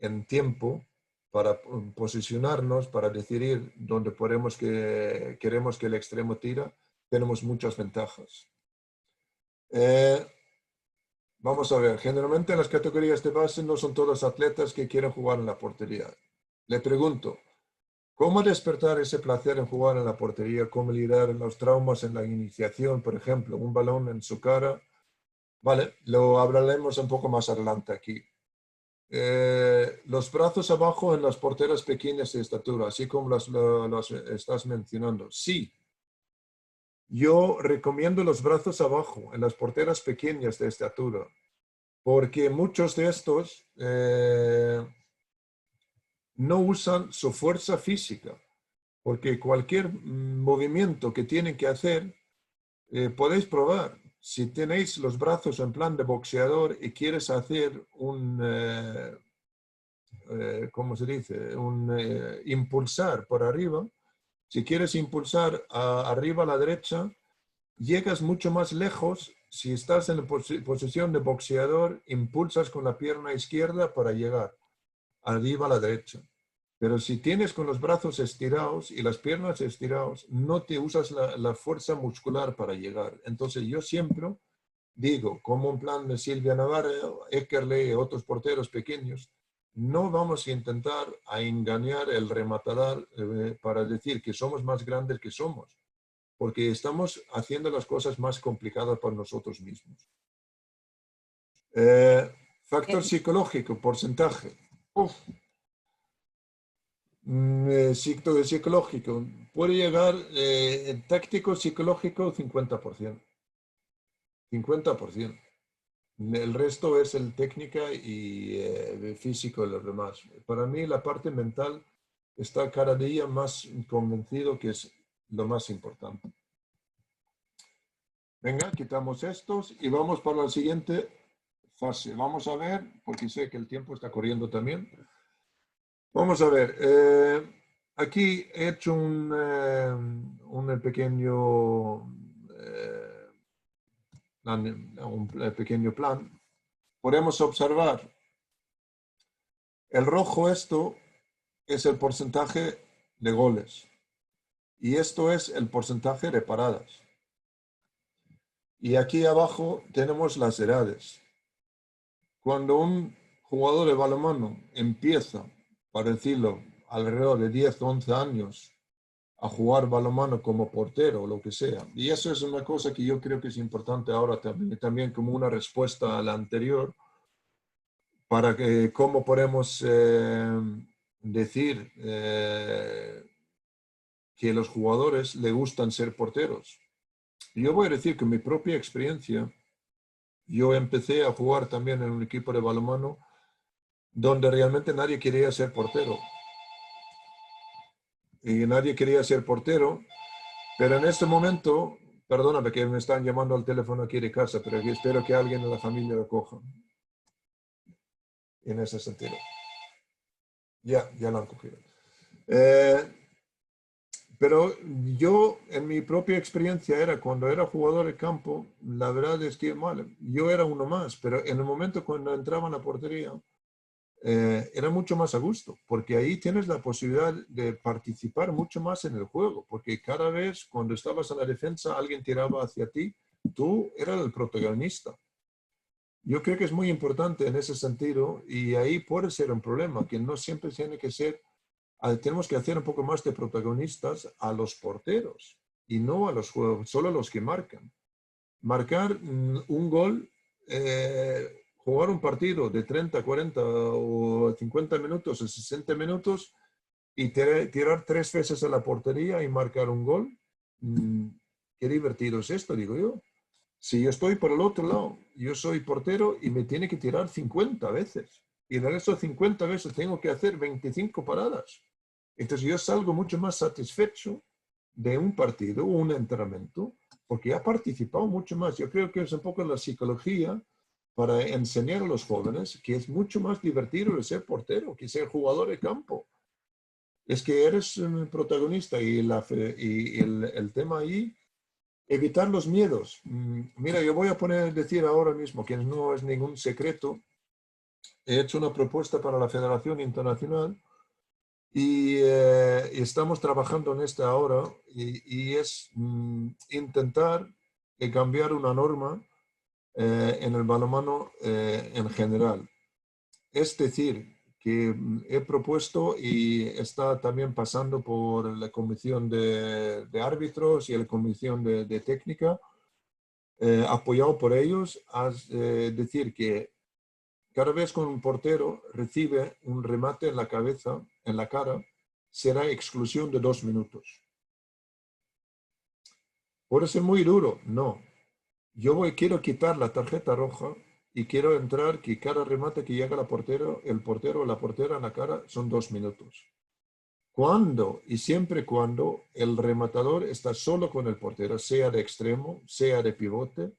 [SPEAKER 2] en tiempo para posicionarnos, para decidir dónde queremos que el extremo tira, tenemos muchas ventajas. Vamos a ver, generalmente en las categorías de base no son todos atletas que quieren jugar en la portería. Le pregunto, ¿Cómo despertar ese placer en jugar en la portería? ¿Cómo lidiar los traumas en la iniciación? Por ejemplo, un balón en su cara. Vale, lo hablaremos un poco más adelante aquí. Los brazos abajo en las porteras pequeñas de estatura, así como las estás mencionando. Sí, yo recomiendo los brazos abajo en las porteras pequeñas de estatura, porque muchos de estos no usan su fuerza física, porque cualquier movimiento que tienen que hacer, podéis probar. Si tenéis los brazos en plan de boxeador y quieres hacer un, ¿cómo se dice? Un impulsar por arriba, si quieres impulsar arriba a la derecha, llegas mucho más lejos. Si estás en posición de boxeador, impulsas con la pierna izquierda para llegar arriba a la derecha. Pero si tienes con los brazos estirados y las piernas estirados, no te usas la fuerza muscular para llegar. Entonces yo siempre digo, como en plan de Silvia Navarro, Eckerle y otros porteros pequeños, no vamos a intentar a engañar el rematador para decir que somos más grandes que somos, porque estamos haciendo las cosas más complicadas para nosotros mismos. Factor psicológico, porcentaje. Psicológico. Puede llegar en táctico psicológico 50%. 50%. El resto es el técnica y físico de los demás. Para mí la parte mental está cada día más convencido que es lo más importante. Venga, quitamos estos y vamos para la siguiente fase. Vamos a ver, porque sé que el tiempo está corriendo también. Vamos a ver. Aquí he hecho un pequeño plan. Podemos observar el rojo, esto es el porcentaje de goles y esto es el porcentaje de paradas. Y aquí abajo tenemos las edades. Cuando un jugador de balonmano empieza, para decirlo, alrededor de 10 o 11 años a jugar balonmano como portero o lo que sea, y eso es una cosa que yo creo que es importante ahora también como una respuesta a la anterior, para que cómo podemos decir que los jugadores le gustan ser porteros. Yo voy a decir que en mi propia experiencia, yo empecé a jugar también en un equipo de balonmano donde realmente nadie quería ser portero. Y nadie quería ser portero, pero en este momento, perdóname que me están llamando al teléfono aquí de casa, pero espero que alguien de la familia lo coja. En ese sentido. Ya lo han cogido. Pero yo, en mi propia experiencia, era cuando era jugador de campo, la verdad es que yo era uno más, pero en el momento cuando entraba en la portería, era mucho más a gusto, porque ahí tienes la posibilidad de participar mucho más en el juego, porque cada vez cuando estabas en la defensa, alguien tiraba hacia ti, tú eras el protagonista. Yo creo que es muy importante en ese sentido y ahí puede ser un problema, que no siempre tiene que ser, tenemos que hacer un poco más de protagonistas a los porteros y no a los juegos, solo a los que marcan. Marcar un gol, jugar un partido de 30, 40 o 50 minutos o 60 minutos y tirar 3 veces a la portería y marcar un gol. Qué divertido es esto, digo yo. Si yo estoy por el otro lado, yo soy portero y me tiene que tirar 50 veces. Y de esos 50 veces tengo que hacer 25 paradas. Entonces yo salgo mucho más satisfecho de un partido o un entrenamiento porque he participado mucho más. Yo creo que es un poco la psicología para enseñar a los jóvenes que es mucho más divertido el ser portero que ser jugador de campo. Es que eres un protagonista y el tema ahí, evitar los miedos. Mira, yo voy a decir ahora mismo, que no es ningún secreto, he hecho una propuesta para la Federación Internacional y estamos trabajando en esta ahora y es intentar cambiar una norma en el balonmano en general. Es decir, que he propuesto y está también pasando por la comisión de árbitros y la comisión de técnica, apoyado por ellos, decir que cada vez que un portero recibe un remate en la cabeza, en la cara, será exclusión de 2 minutos. ¿Puede ser muy duro? No. Quiero quitar la tarjeta roja y quiero entrar que cada remate que llega el portero o la portera en la cara son 2 minutos. Cuando y siempre cuando el rematador está solo con el portero, sea de extremo, sea de pivote,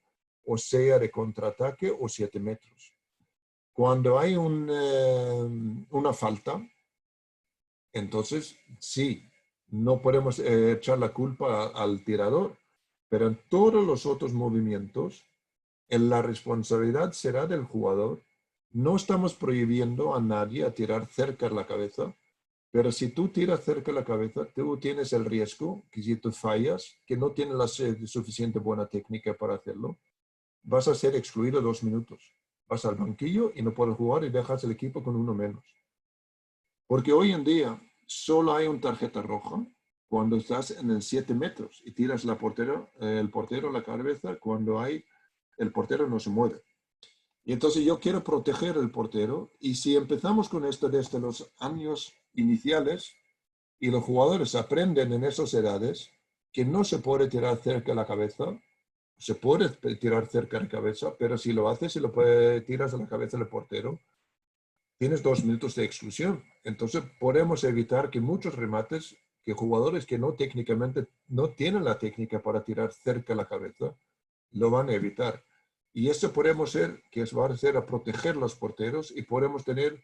[SPEAKER 2] o sea de contraataque o 7 metros. Cuando hay una falta, entonces sí, no podemos echar la culpa al tirador, pero en todos los otros movimientos, la responsabilidad será del jugador. No estamos prohibiendo a nadie a tirar cerca de la cabeza, pero si tú tiras cerca de la cabeza, tú tienes el riesgo que si tú fallas, que no tienes la suficiente buena técnica para hacerlo, vas a ser excluido 2 minutos. Vas al banquillo y no puedes jugar y dejas el equipo con uno menos. Porque hoy en día solo hay una tarjeta roja cuando estás en el 7 metros y tiras el portero a la cabeza cuando el portero no se mueve. Y entonces yo quiero proteger el portero y si empezamos con esto desde los años iniciales y los jugadores aprenden en esas edades que no se puede tirar cerca de la cabeza, se puede tirar cerca de la cabeza, pero si lo haces y tiras a la cabeza del portero, tienes 2 minutos de exclusión. Entonces podemos evitar que muchos remates, que jugadores que técnicamente no tienen la técnica para tirar cerca de la cabeza, lo van a evitar. Y eso podemos va a ser a proteger los porteros y podemos tener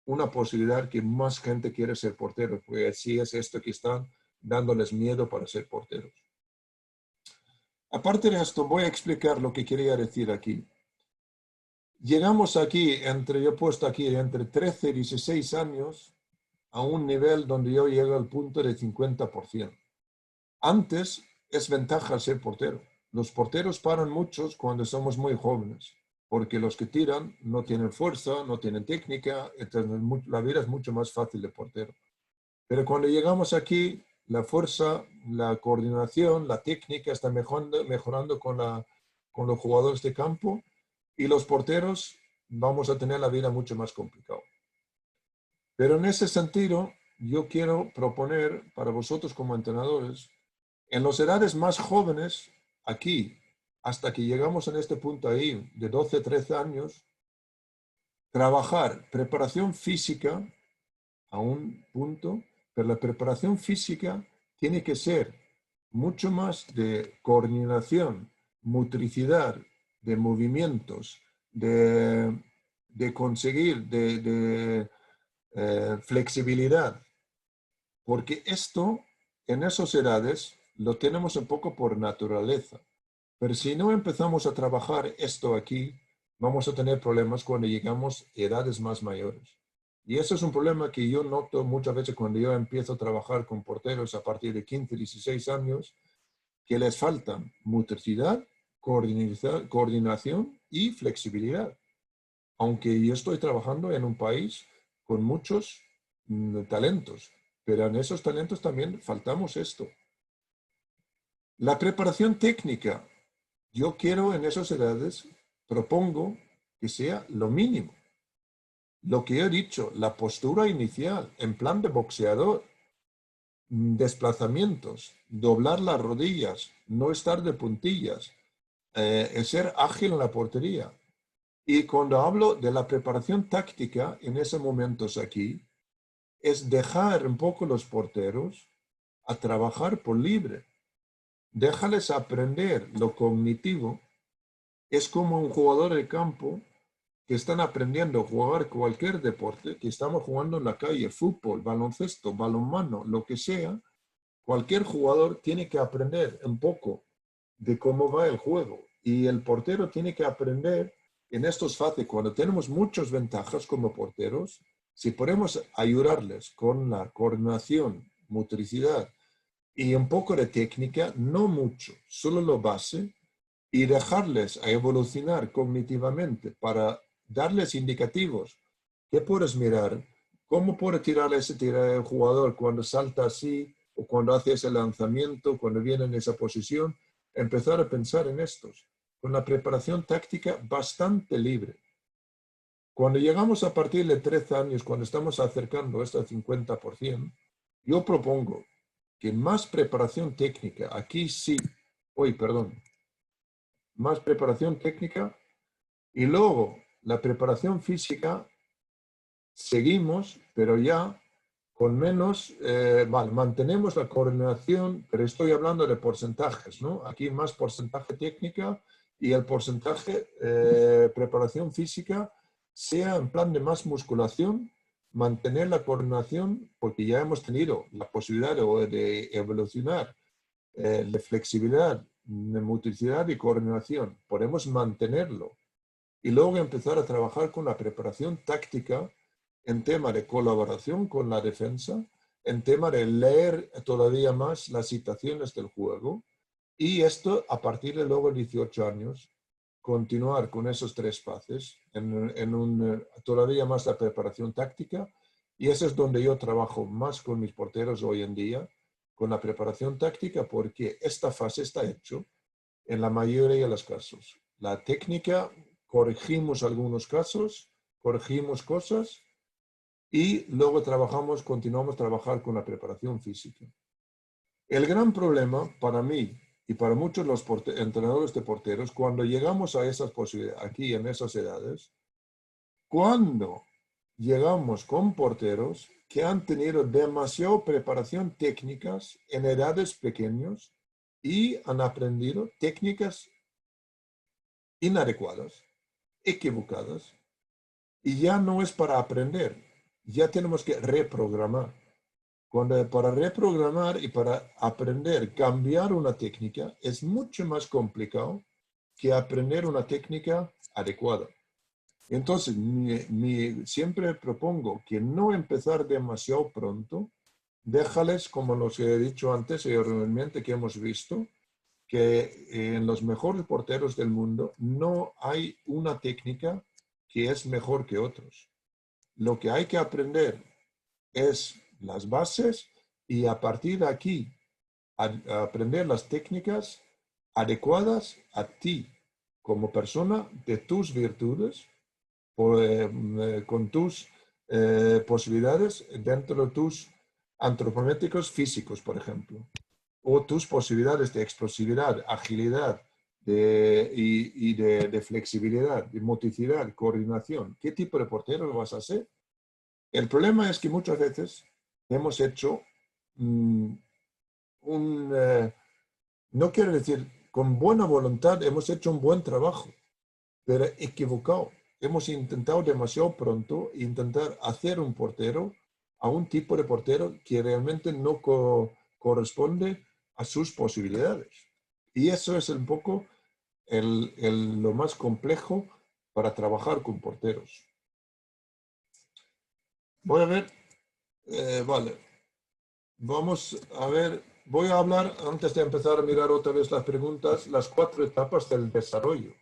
[SPEAKER 2] una posibilidad que más gente quiere ser portero, porque así es esto que están dándoles miedo para ser porteros. Aparte de esto, voy a explicar lo que quería decir aquí. Llegamos aquí, yo he puesto aquí entre 13 y 16 años, a un nivel donde yo llego al punto de 50%. Antes es ventaja ser portero. Los porteros paran muchos cuando somos muy jóvenes, porque los que tiran no tienen fuerza, no tienen técnica, entonces la vida es mucho más fácil de portero. Pero cuando llegamos aquí, la fuerza, la coordinación, la técnica está mejorando con los jugadores de campo y los porteros vamos a tener la vida mucho más complicada. Pero en ese sentido, yo quiero proponer para vosotros como entrenadores, en las edades más jóvenes, aquí, hasta que llegamos en este punto ahí, de 12, 13 años, trabajar preparación física a un punto, pero la preparación física tiene que ser mucho más de coordinación, motricidad, de movimientos, de conseguir, de flexibilidad. Porque esto, en esas edades, lo tenemos un poco por naturaleza. Pero si no empezamos a trabajar esto aquí, vamos a tener problemas cuando llegamos a edades más mayores. Y eso es un problema que yo noto muchas veces cuando yo empiezo a trabajar con porteros a partir de 15, 16 años, que les falta motricidad, coordinación y flexibilidad. Aunque yo estoy trabajando en un país con muchos talentos, pero en esos talentos también faltamos esto. La preparación técnica, yo quiero en esas edades, propongo que sea lo mínimo. Lo que he dicho, la postura inicial, en plan de boxeador, desplazamientos, doblar las rodillas, no estar de puntillas, ser ágil en la portería. Y cuando hablo de la preparación táctica, en esos momentos aquí, es dejar un poco los porteros a trabajar por libre. Déjales aprender lo cognitivo. Es como un jugador de campo que están aprendiendo a jugar cualquier deporte, que estamos jugando en la calle, fútbol, baloncesto, balonmano, lo que sea. Cualquier jugador tiene que aprender un poco de cómo va el juego. Y el portero tiene que aprender en estos fases, cuando tenemos muchas ventajas como porteros, si podemos ayudarles con la coordinación, motricidad y un poco de técnica, no mucho, solo lo base, y dejarles a evolucionar cognitivamente para darles indicativos. ¿Qué puedes mirar? ¿Cómo puede tirar ese jugador cuando salta así o cuando hace ese lanzamiento, cuando viene en esa posición? Empezar a pensar en estos, con la preparación táctica bastante libre. Cuando llegamos a partir de 13 años, cuando estamos acercando a este 50%, yo propongo que más preparación técnica, aquí sí, más preparación técnica y luego la preparación física, seguimos, pero ya con menos, mantenemos la coordinación, pero estoy hablando de porcentajes, ¿no? Aquí más porcentaje técnica y el porcentaje preparación física sea en plan de más musculación, mantener la coordinación, porque ya hemos tenido la posibilidad de evolucionar de flexibilidad, de motricidad y coordinación. Podemos mantenerlo y luego empezar a trabajar con la preparación táctica en tema de colaboración con la defensa, en tema de leer todavía más las situaciones del juego y esto a partir de luego 18 años, continuar con esos 3 fases todavía más la preparación táctica y eso es donde yo trabajo más con mis porteros hoy en día, con la preparación táctica porque esta fase está hecho en la mayoría de los casos. La técnica, corregimos algunos casos, corregimos cosas y luego continuamos a trabajar con la preparación física. El gran problema para mí y para muchos de los entrenadores de porteros, cuando llegamos a esas posibilidades, aquí en esas edades, cuando llegamos con porteros que han tenido demasiada preparación técnicas en edades pequeñas y han aprendido técnicas inadecuadas, equivocadas, y ya no es para aprender, ya tenemos que reprogramar. Para reprogramar y para aprender, cambiar una técnica es mucho más complicado que aprender una técnica adecuada. Entonces, siempre propongo que no empezar demasiado pronto, déjales, como los he dicho antes y realmente que hemos visto, que en los mejores porteros del mundo no hay una técnica que es mejor que otros. Lo que hay que aprender es las bases y a partir de aquí aprender las técnicas adecuadas a ti como persona, de tus virtudes, con tus posibilidades dentro de tus antropométricos físicos, por ejemplo, o tus posibilidades de explosividad, agilidad de flexibilidad, de motricidad, coordinación. ¿Qué tipo de portero vas a ser? El problema es que muchas veces hemos hecho no quiero decir, con buena voluntad hemos hecho un buen trabajo, pero equivocado. Hemos intentado demasiado pronto intentar hacer un portero a un tipo de portero que realmente no corresponde a sus posibilidades. Y eso es un poco lo más complejo para trabajar con porteros. Voy a ver, vale, vamos a ver, voy a hablar, antes de empezar a mirar otra vez las preguntas, las 4 etapas del desarrollo.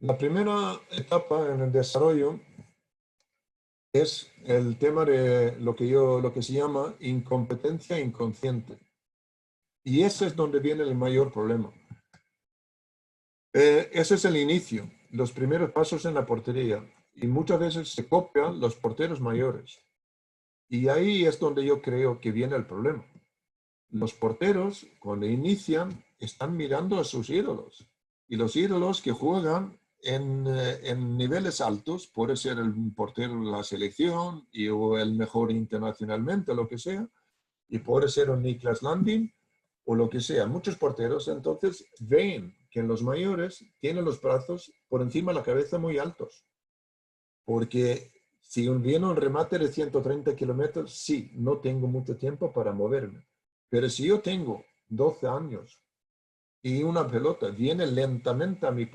[SPEAKER 2] La primera etapa en el desarrollo es el tema de lo que se llama incompetencia inconsciente. Y ese es donde viene el mayor problema. Ese es el inicio, los primeros pasos en la portería. Y muchas veces se copian los porteros mayores. Y ahí es donde yo creo que viene el problema. Los porteros, cuando inician, están mirando a sus ídolos. Y los ídolos que juegan en niveles altos, puede ser el portero de la selección o el mejor internacionalmente, lo que sea, y puede ser un Niklas Landin o lo que sea. Muchos porteros entonces ven que en los mayores tienen los brazos por encima de la cabeza muy altos. Porque si viene un remate de 130 kilómetros, sí, no tengo mucho tiempo para moverme. Pero si yo tengo 12 años y una pelota viene lentamente a mi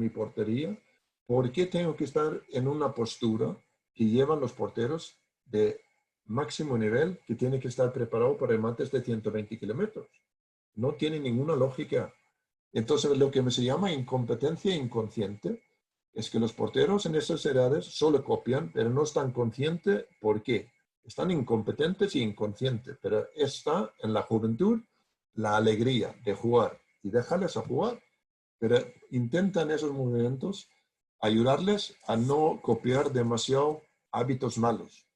[SPEAKER 2] portería, ¿por qué tengo que estar en una postura que llevan los porteros de máximo nivel que tiene que estar preparado para remates de 120 kilómetros? No tiene ninguna lógica. Entonces, lo que se llama incompetencia inconsciente es que los porteros en esas edades solo copian, pero no están conscientes por qué. Están incompetentes y inconscientes, pero está en la juventud la alegría de jugar y dejarles a jugar. Pero intentan esos movimientos ayudarles a no copiar demasiado hábitos malos.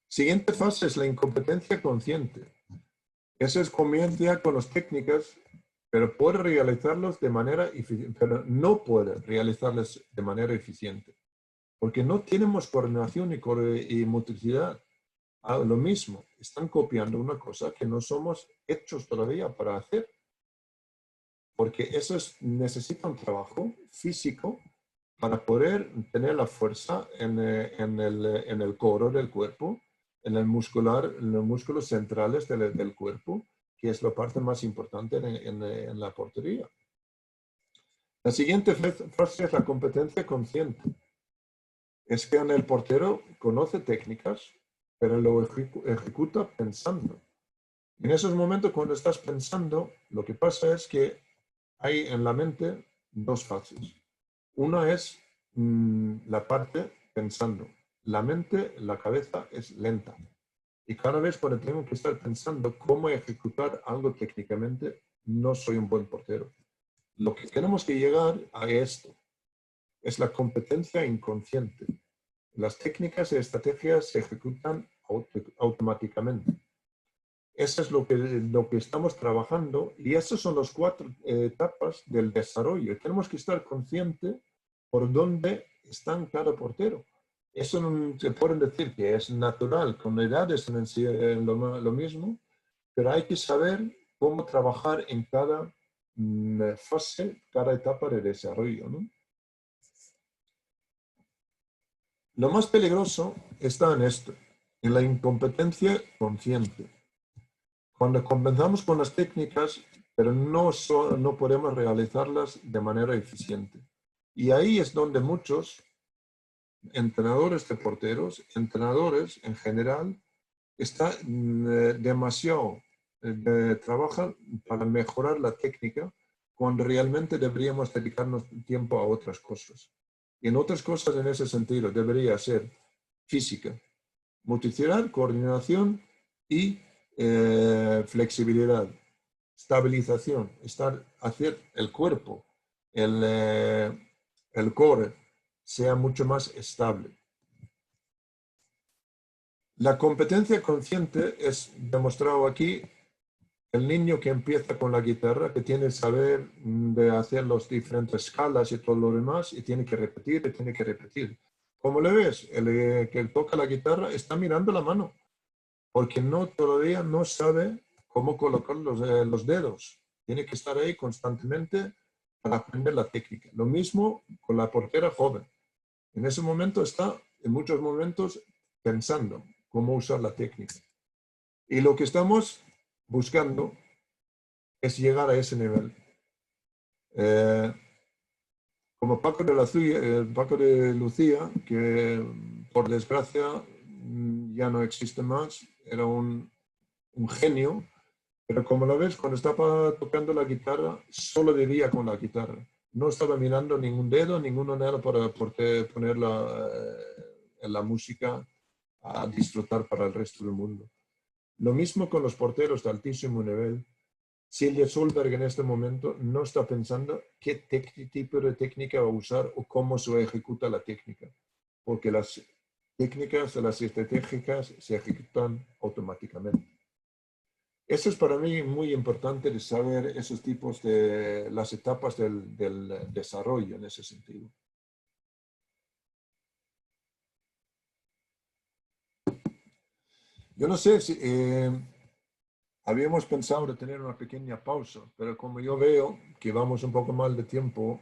[SPEAKER 2] Siguiente fase es la incompetencia consciente. Esa es comienza con las técnicas, pero puede realizarlos de manera eficiente, pero no puede realizarlas de manera eficiente, porque no tenemos coordinación y motricidad. Lo mismo, están copiando una cosa que no somos hechos todavía para hacer, porque eso necesita un trabajo físico para poder tener la fuerza en el core del cuerpo, en los músculos centrales del cuerpo, que es la parte más importante en la portería. La siguiente fase es la competencia consciente. Es que el portero conoce técnicas, pero lo ejecuta pensando. En esos momentos, cuando estás pensando, lo que pasa es que hay en la mente dos fases. Una es la parte pensando. La mente, la cabeza es lenta. Y cada vez cuando tengo que estar pensando cómo ejecutar algo técnicamente, no soy un buen portero. Lo que tenemos que llegar a esto es la competencia inconsciente. Las técnicas y estrategias se ejecutan automáticamente. Eso es lo que estamos trabajando y esas son las 4 etapas del desarrollo. Tenemos que estar conscientes por dónde está cada portero. Eso no se puede decir que es natural, con edades lo mismo, pero hay que saber cómo trabajar en cada fase, cada etapa de desarrollo, ¿no? Lo más peligroso está en esto, en la incompetencia consciente. Cuando comenzamos con las técnicas, pero no podemos realizarlas de manera eficiente. Y ahí es donde muchos entrenadores de porteros, entrenadores en general, están demasiado trabajan para mejorar la técnica cuando realmente deberíamos dedicarnos tiempo a otras cosas. Y en otras cosas en ese sentido debería ser física, motricidad, coordinación y flexibilidad, estabilización, hacer el cuerpo, el core sea mucho más estable. La competencia consciente es demostrado aquí. El niño que empieza con la guitarra, que tiene el saber de hacer las diferentes escalas y todo lo demás, y tiene que repetir, y tiene que repetir. Como le ves, el que toca la guitarra está mirando la mano, porque todavía no sabe cómo colocar los dedos. Tiene que estar ahí constantemente para aprender la técnica. Lo mismo con la portera joven. En ese momento está, en muchos momentos, pensando cómo usar la técnica. Y lo que estamos buscando es llegar a ese nivel. Como Paco de Lucía, que por desgracia ya no existe más, era un genio, pero como lo ves, cuando estaba tocando la guitarra, solo vivía con la guitarra. No estaba mirando ningún dedo, ninguna nada para poner la música a disfrutar para el resto del mundo. Lo mismo con los porteros de altísimo nivel. Silja Solberg en este momento no está pensando qué tipo de técnica va a usar o cómo se ejecuta la técnica, porque las técnicas, las estratégicas se ejecutan automáticamente. Eso es para mí muy importante de saber esos tipos de las etapas del desarrollo en ese sentido. Yo no sé si habíamos pensado de tener una pequeña pausa, pero como yo veo que vamos un poco mal de tiempo,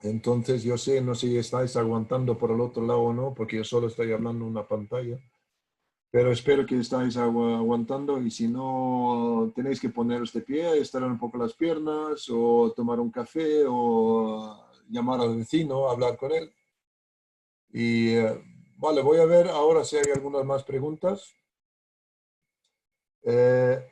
[SPEAKER 2] entonces no sé si estáis aguantando por el otro lado o no, porque yo solo estoy hablando en una pantalla. Pero espero que estáis aguantando y si no, tenéis que poneros de pie, estirar un poco las piernas o tomar un café o llamar al vecino, hablar con él. Y vale, voy a ver ahora si hay algunas más preguntas. ¿Qué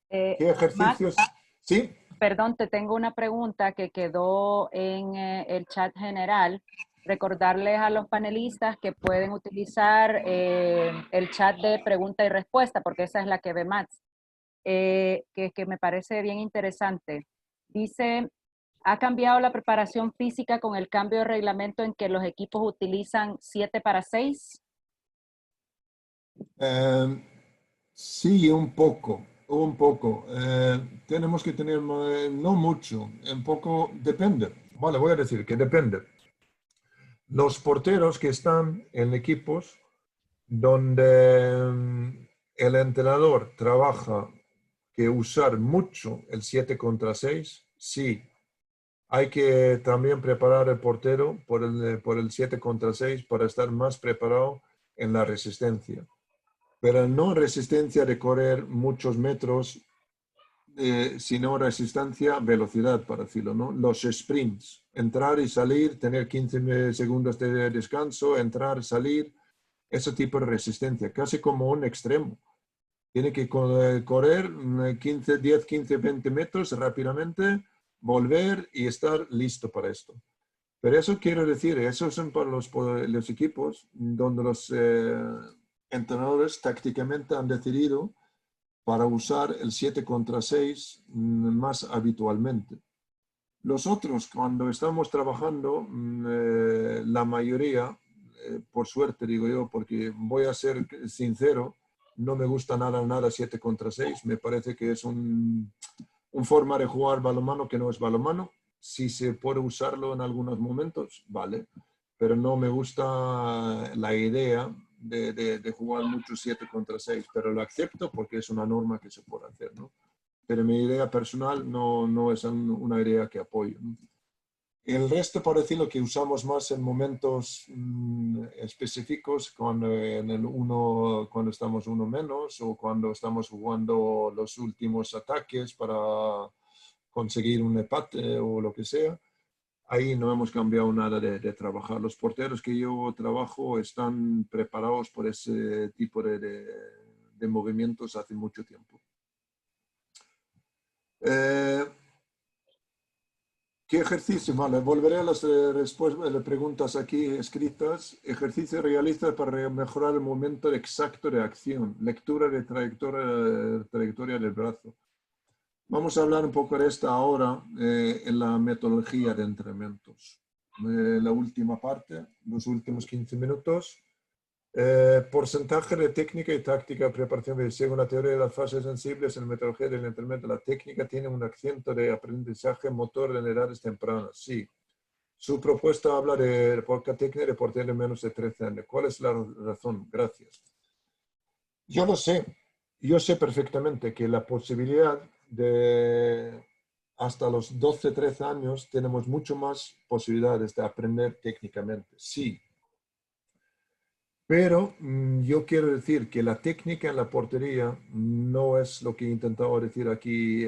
[SPEAKER 2] ejercicios?
[SPEAKER 1] Max,
[SPEAKER 2] ¿Sí?
[SPEAKER 1] Perdón, te tengo una pregunta que quedó en el chat general. Recordarles a los panelistas que pueden utilizar el chat de pregunta y respuesta, porque esa es la que ve Mats, que me parece bien interesante. Dice, ¿ha cambiado la preparación física con el cambio de reglamento en que los equipos utilizan 7 para 6?
[SPEAKER 2] Sí, un poco, un poco. Tenemos que tener, no mucho, un poco, depende. Vale, voy a decir que depende. Los porteros que están en equipos donde el entrenador trabaja que usar mucho el 7 contra 6, sí. Hay que también preparar el portero por el 7 contra 6 para estar más preparado en la resistencia. Pero no resistencia de correr muchos metros, sino resistencia, velocidad, para decirlo, ¿no? Los sprints, entrar y salir, tener 15 segundos de descanso, entrar, salir, ese tipo de resistencia, casi como un extremo. Tiene que correr 15, 10, 15, 20 metros rápidamente, volver y estar listo para esto. Pero eso quiero decir, eso son para los equipos donde los entrenadores tácticamente han decidido para usar el 7 contra 6 más habitualmente. Los otros, cuando estamos trabajando, la mayoría, por suerte digo yo, porque voy a ser sincero, no me gusta nada 7 contra 6. Me parece que es un forma de jugar balonmano que no es balonmano. Si se puede usarlo en algunos momentos, vale. Pero no me gusta la idea de jugar mucho 7 contra 6. Pero lo acepto porque es una norma que se puede hacer, ¿no? Pero mi idea personal no es una idea que apoyo, ¿no? El resto, por decirlo, que usamos más en momentos específicos, cuando, cuando estamos uno menos o cuando estamos jugando los últimos ataques para conseguir un empate o lo que sea, ahí no hemos cambiado nada de trabajar. Los porteros que yo trabajo están preparados por ese tipo de movimientos hace mucho tiempo. ¿Qué ejercicio? Vale, volveré a las preguntas aquí escritas. Ejercicio realiza para mejorar el momento exacto de acción. Lectura de trayectoria del brazo. Vamos a hablar un poco de esta ahora en la metodología de entrenamientos. La última parte, los últimos 15 minutos. Porcentaje de técnica y táctica de preparación. Según la teoría de las fases sensibles en la metodología del entrenamiento, la técnica tiene un acento de aprendizaje motor en edades tempranas. Sí. Su propuesta habla de poca técnica de portero de menos de 13 años. ¿Cuál es la razón? Gracias. Yo lo sé. Yo sé perfectamente que la posibilidad de hasta los 12, 13 años tenemos mucho más posibilidades de aprender técnicamente. Sí. Pero yo quiero decir que la técnica en la portería no es lo que he intentado decir aquí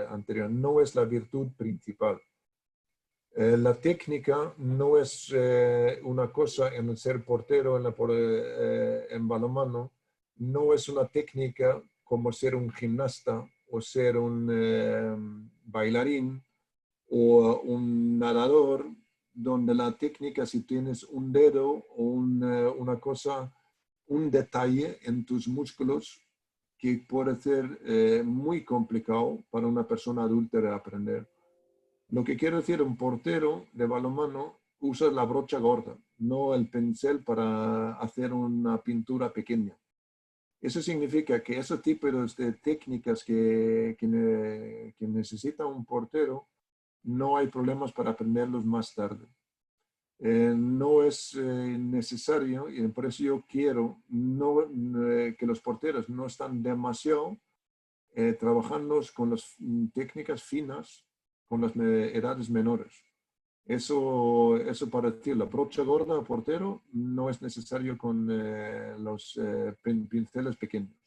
[SPEAKER 2] anterior, no es la virtud principal. La técnica no es una cosa en ser portero en balonmano, no es una técnica como ser un gimnasta o ser un bailarín o un nadador, donde la técnica, si tienes un dedo o una cosa, un detalle en tus músculos que puede ser muy complicado para una persona adulta de aprender. Lo que quiero decir, un portero de balonmano usa la brocha gorda, no el pincel para hacer una pintura pequeña. Eso significa que esos tipos de técnicas que necesita un portero, no hay problemas para aprenderlos más tarde. No es necesario, y por eso yo quiero que los porteros no están demasiado trabajando con las técnicas finas, con las edades menores. Eso para decir, la brocha gorda portero no es necesario con los pinceles pequeños.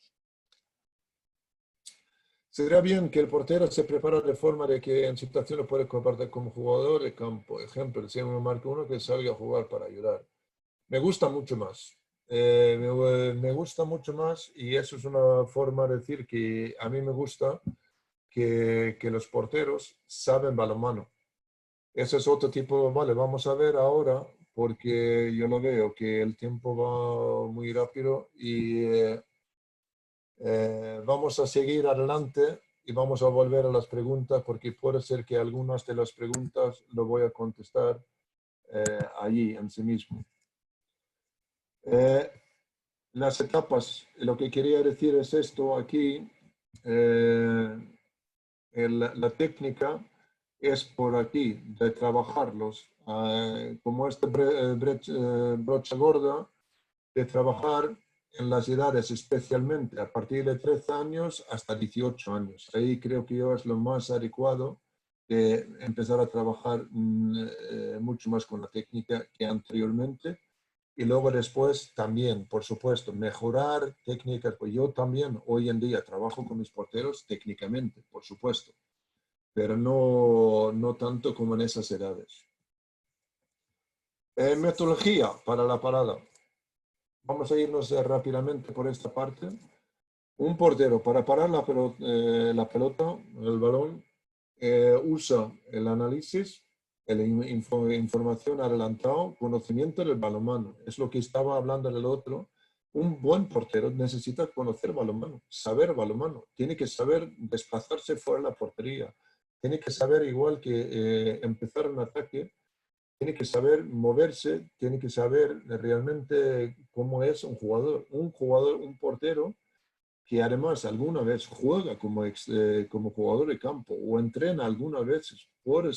[SPEAKER 2] Sería bien que el portero se prepara de forma de que en situaciones puede compartir como jugador de campo. Ejemplo, si uno marca uno que salga a jugar para ayudar. Me gusta mucho más. Me gusta mucho más y eso es una forma de decir que a mí me gusta que los porteros saben balonmano. Ese es otro tipo, vale, vamos a ver ahora, porque yo lo veo que el tiempo va muy rápido y vamos a seguir adelante y vamos a volver a las preguntas, porque puede ser que algunas de las preguntas lo voy a contestar allí en sí mismo. Las etapas, lo que quería decir es esto aquí, la técnica es por aquí, de trabajarlos, como este brocha gorda, de trabajar en las edades especialmente a partir de 13 años hasta 18 años. Ahí creo que yo es lo más adecuado de empezar a trabajar mucho más con la técnica que anteriormente. Y luego después también, por supuesto, mejorar técnicas. Pues yo también hoy en día trabajo con mis porteros técnicamente, por supuesto, pero no tanto como en esas edades. Metodología para la parada. Vamos a irnos rápidamente por esta parte. Un portero para parar la pelota, el balón, usa el análisis, la información adelantado, conocimiento del balonmano. Es lo que estaba hablando el otro. Un buen portero necesita conocer balonmano, saber balonmano. Tiene que saber desplazarse fuera de la portería. Tiene que saber, igual que empezar un ataque, tiene que saber moverse, tiene que saber realmente cómo es un jugador. Un portero que además alguna vez juega como jugador de campo o entrena algunas veces, puede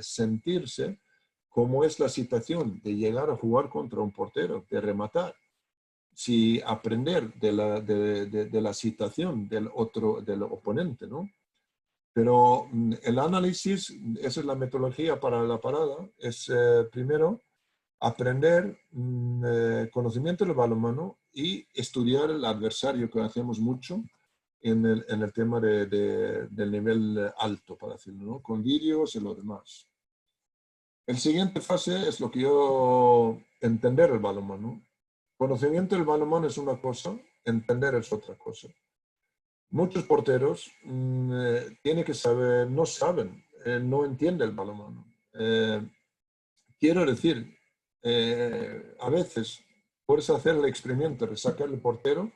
[SPEAKER 2] sentirse cómo es la situación de llegar a jugar contra un portero, de rematar. Si aprender de la situación del oponente, ¿no? Pero el análisis, esa es la metodología para la parada, es primero aprender conocimiento del balonmano y estudiar el adversario, que hacemos mucho en el tema del nivel alto, para decirlo, ¿no? Con vídeos y lo demás. El siguiente fase es lo que yo, entender el balonmano. Conocimiento del balonmano es una cosa, entender es otra cosa. Muchos porteros tienen que saber, no saben, no entienden el balonmano. Quiero decir, a veces puedes hacer el experimento de sacar el portero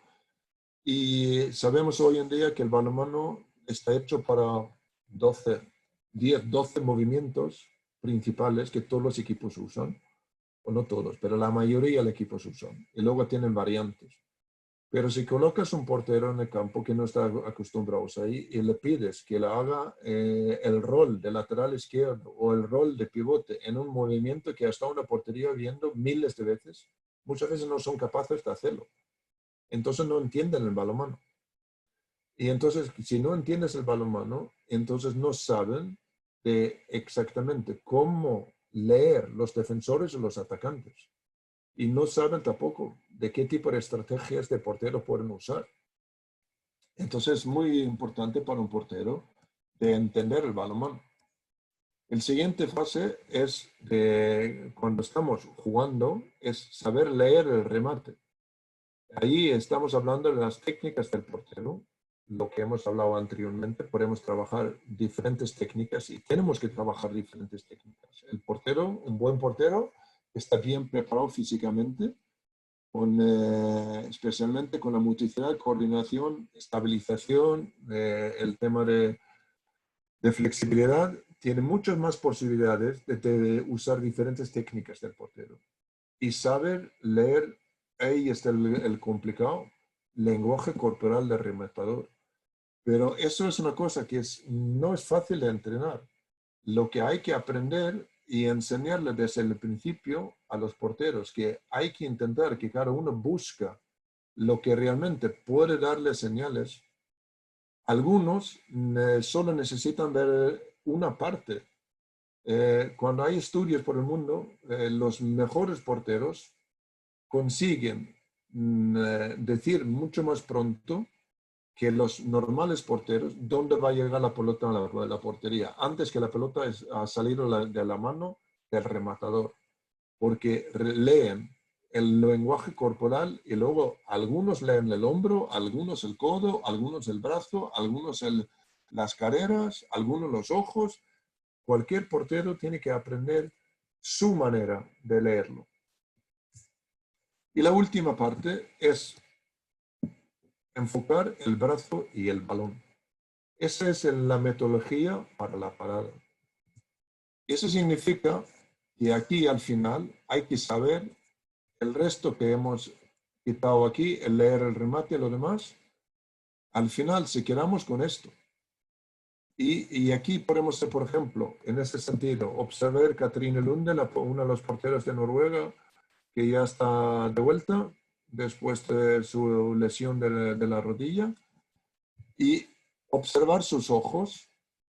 [SPEAKER 2] y sabemos hoy en día que el balonmano está hecho para 10, 12 movimientos principales que todos los equipos usan, o no todos, pero la mayoría de los equipos usan, y luego tienen variantes. Pero si colocas un portero en el campo que no está acostumbrado ahí y le pides que le haga el rol de lateral izquierdo o el rol de pivote en un movimiento que hasta una portería viendo miles de veces, muchas veces no son capaces de hacerlo. Entonces no entienden el balonmano. Y entonces, si no entiendes el balonmano, entonces no saben exactamente cómo leer los defensores o los atacantes. Y no saben tampoco de qué tipo de estrategias de portero pueden usar. Entonces es muy importante para un portero de entender el balonmano. El siguiente fase es cuando estamos jugando, es saber leer el remate. Ahí estamos hablando de las técnicas del portero, lo que hemos hablado anteriormente. Podemos trabajar diferentes técnicas y tenemos que trabajar diferentes técnicas. El portero, un buen portero, está bien preparado físicamente, especialmente con la motricidad, coordinación, estabilización, el tema de flexibilidad, tiene muchas más posibilidades de usar diferentes técnicas del portero. Y saber leer, ahí está el complicado, lenguaje corporal del rematador. Pero eso es una cosa que no es fácil de entrenar. Lo que hay que aprender y enseñarle desde el principio a los porteros, que hay que intentar que cada uno busca lo que realmente puede darle señales. Algunos solo necesitan ver una parte. Cuando hay estudios por el mundo, los mejores porteros consiguen decir mucho más pronto que los normales porteros dónde va a llegar la pelota a la portería, antes que la pelota ha salido de la mano del rematador, porque leen el lenguaje corporal y luego algunos leen el hombro, algunos el codo, algunos el brazo, algunos las carreras, algunos los ojos. Cualquier portero tiene que aprender su manera de leerlo. Y la última parte es enfocar el brazo y el balón. Esa es la metodología para la parada. Eso significa que aquí al final hay que saber el resto que hemos quitado aquí, el leer el remate y lo demás. Al final, si quedamos con esto, y aquí podemos, por ejemplo, en ese sentido, observar Katrine Lunde, una de los porteros de Noruega, que ya está de vuelta después de su lesión de la rodilla, y observar sus ojos,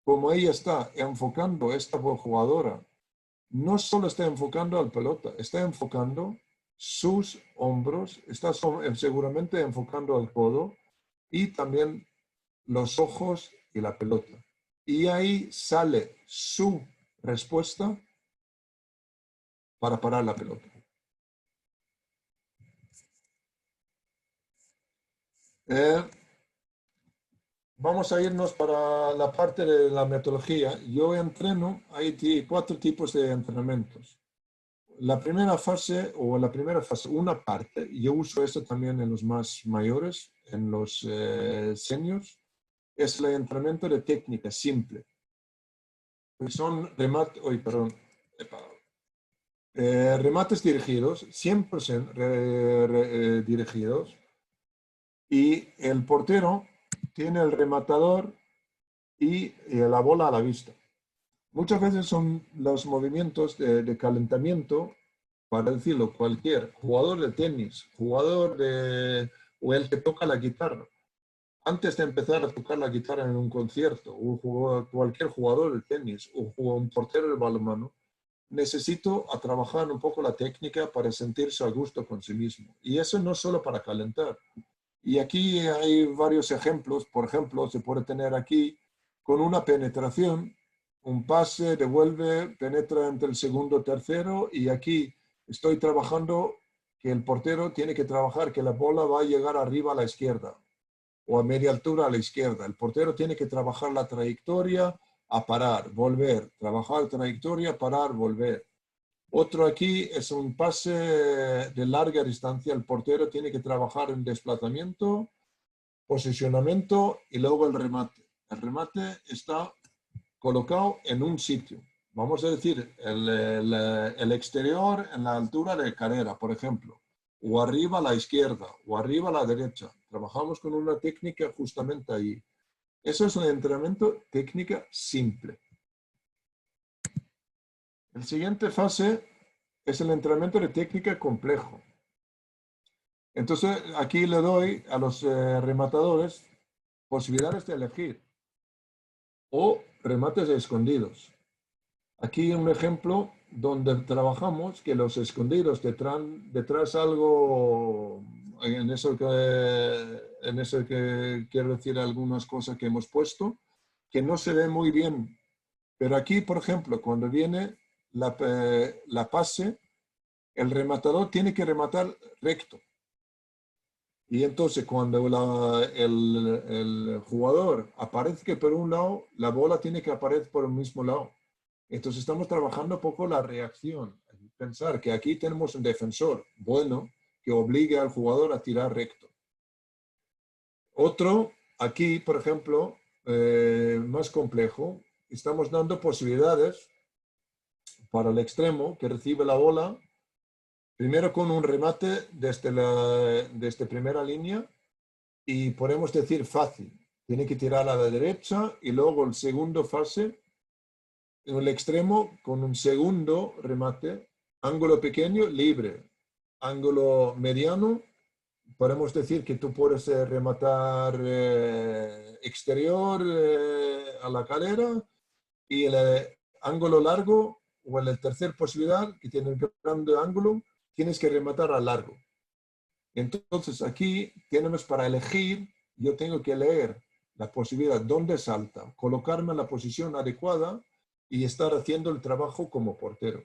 [SPEAKER 2] como ella está enfocando esta jugadora. No solo está enfocando al pelota, está enfocando sus hombros, está seguramente enfocando al codo y también los ojos y la pelota. Y ahí sale su respuesta para parar la pelota. Vamos a irnos para la parte de la metodología. Yo entreno, hay 4 tipos de entrenamientos. La primera fase, una parte, yo uso esto también en los más mayores, en los seniors, es el entrenamiento de técnica simple. Son remates dirigidos, 100% dirigidos, y el portero tiene el rematador y la bola a la vista. Muchas veces son los movimientos de calentamiento, para decirlo, cualquier jugador de tenis, o el que toca la guitarra. Antes de empezar a tocar la guitarra en un concierto, cualquier jugador de tenis o un portero de balonmano, necesito trabajar un poco la técnica para sentirse a gusto con sí mismo. Y eso no solo para calentar. Y aquí hay varios ejemplos. Por ejemplo, se puede tener aquí con una penetración, un pase, devuelve, penetra entre el segundo y tercero, y aquí estoy trabajando que el portero tiene que trabajar que la bola va a llegar arriba a la izquierda o a media altura a la izquierda. El portero tiene que trabajar la trayectoria a parar, volver, trabajar trayectoria, parar, volver. Otro aquí es un pase de larga distancia. El portero tiene que trabajar en desplazamiento, posicionamiento y luego el remate. El remate está colocado en un sitio. Vamos a decir, el exterior en la altura de carrera, por ejemplo, o arriba a la izquierda, o arriba a la derecha. Trabajamos con una técnica justamente ahí. Eso es un entrenamiento técnica simple. La siguiente fase es el entrenamiento de técnica complejo. Entonces, aquí le doy a los rematadores posibilidades de elegir o remates escondidos. Aquí un ejemplo donde trabajamos que los escondidos detrás algo, en eso que quiero decir algunas cosas que hemos puesto, que no se ve muy bien. Pero aquí, por ejemplo, cuando viene la pase, el rematador tiene que rematar recto. Y entonces cuando el jugador aparezca por un lado, la bola tiene que aparecer por el mismo lado. Entonces estamos trabajando un poco la reacción. Pensar que aquí tenemos un defensor bueno que obliga al jugador a tirar recto. Otro, aquí, por ejemplo, más complejo, estamos dando posibilidades para el extremo que recibe la bola, primero con un remate desde primera línea, y podemos decir fácil. Tiene que tirar a la derecha y luego el segundo fase, en el extremo, con un segundo remate, ángulo pequeño, libre. Ángulo mediano, podemos decir que tú puedes rematar exterior a la carrera, y el ángulo largo, o en la tercera posibilidad, que tiene el grande ángulo, tienes que rematar a largo. Entonces aquí tenemos para elegir, yo tengo que leer la posibilidad dónde salta, colocarme en la posición adecuada y estar haciendo el trabajo como portero.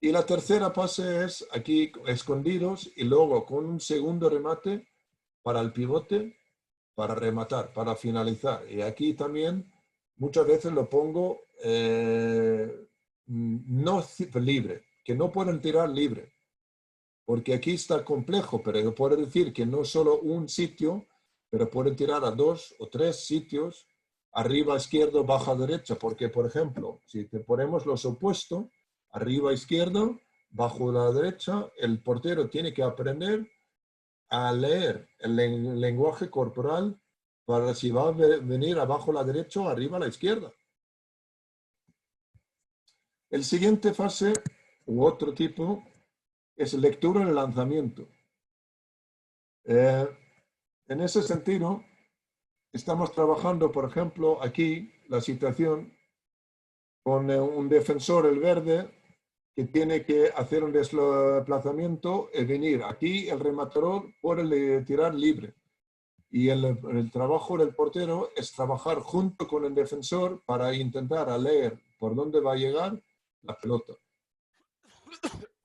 [SPEAKER 2] Y la tercera fase es aquí escondidos y luego con un segundo remate para el pivote para rematar, para finalizar. Y aquí también muchas veces lo pongo no libre, que no pueden tirar libre, porque aquí está complejo, pero yo puedo decir que no solo un sitio, pero pueden tirar a 2 o 3 sitios, arriba izquierdo, baja derecha, porque por ejemplo, si te ponemos los opuestos, arriba izquierdo, bajo la derecha, el portero tiene que aprender a leer el lenguaje corporal para si va a venir abajo a la derecha o arriba a la izquierda. El siguiente fase, u otro tipo, es lectura en el lanzamiento. En ese sentido, estamos trabajando, por ejemplo, aquí la situación con un defensor, el verde, que tiene que hacer un desplazamiento y venir. Aquí el rematador puede tirar libre. Y el trabajo del portero es trabajar junto con el defensor para intentar leer por dónde va a llegar la pelota.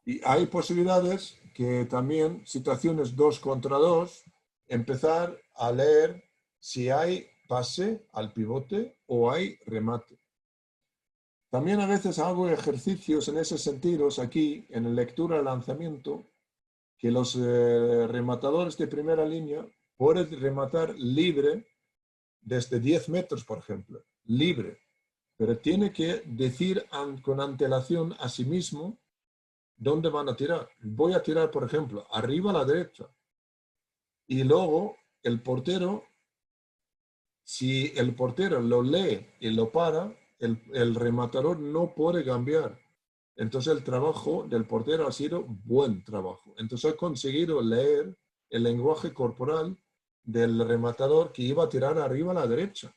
[SPEAKER 2] Y hay posibilidades que también, situaciones 2 contra 2, empezar a leer si hay pase al pivote o hay remate. También a veces hago ejercicios en esos sentidos aquí, en la lectura de lanzamiento, que los rematadores de primera línea pueden rematar libre desde 10 metros, por ejemplo, libre, pero tiene que decir con antelación a sí mismo dónde van a tirar. Voy a tirar, por ejemplo, arriba a la derecha. Y luego el portero, si el portero lo lee y lo para, el rematador no puede cambiar. Entonces el trabajo del portero ha sido buen trabajo. Entonces he conseguido leer el lenguaje corporal del rematador que iba a tirar arriba a la derecha.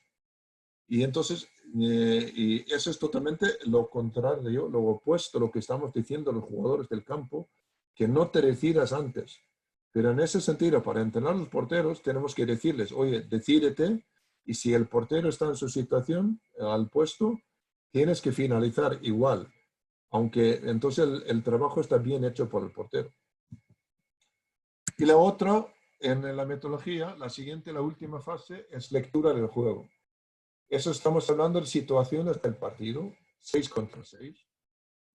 [SPEAKER 2] Y entonces, y eso es totalmente lo contrario, lo opuesto a lo que estamos diciendo los jugadores del campo, que no te decidas antes. Pero en ese sentido, para entrenar a los porteros, tenemos que decirles, oye, decídete, y si el portero está en su situación, al puesto, tienes que finalizar igual, aunque entonces el trabajo está bien hecho por el portero. Y la otra, en la metodología, la siguiente, la última fase, es lectura del juego. Eso estamos hablando de situaciones del partido, 6 contra 6.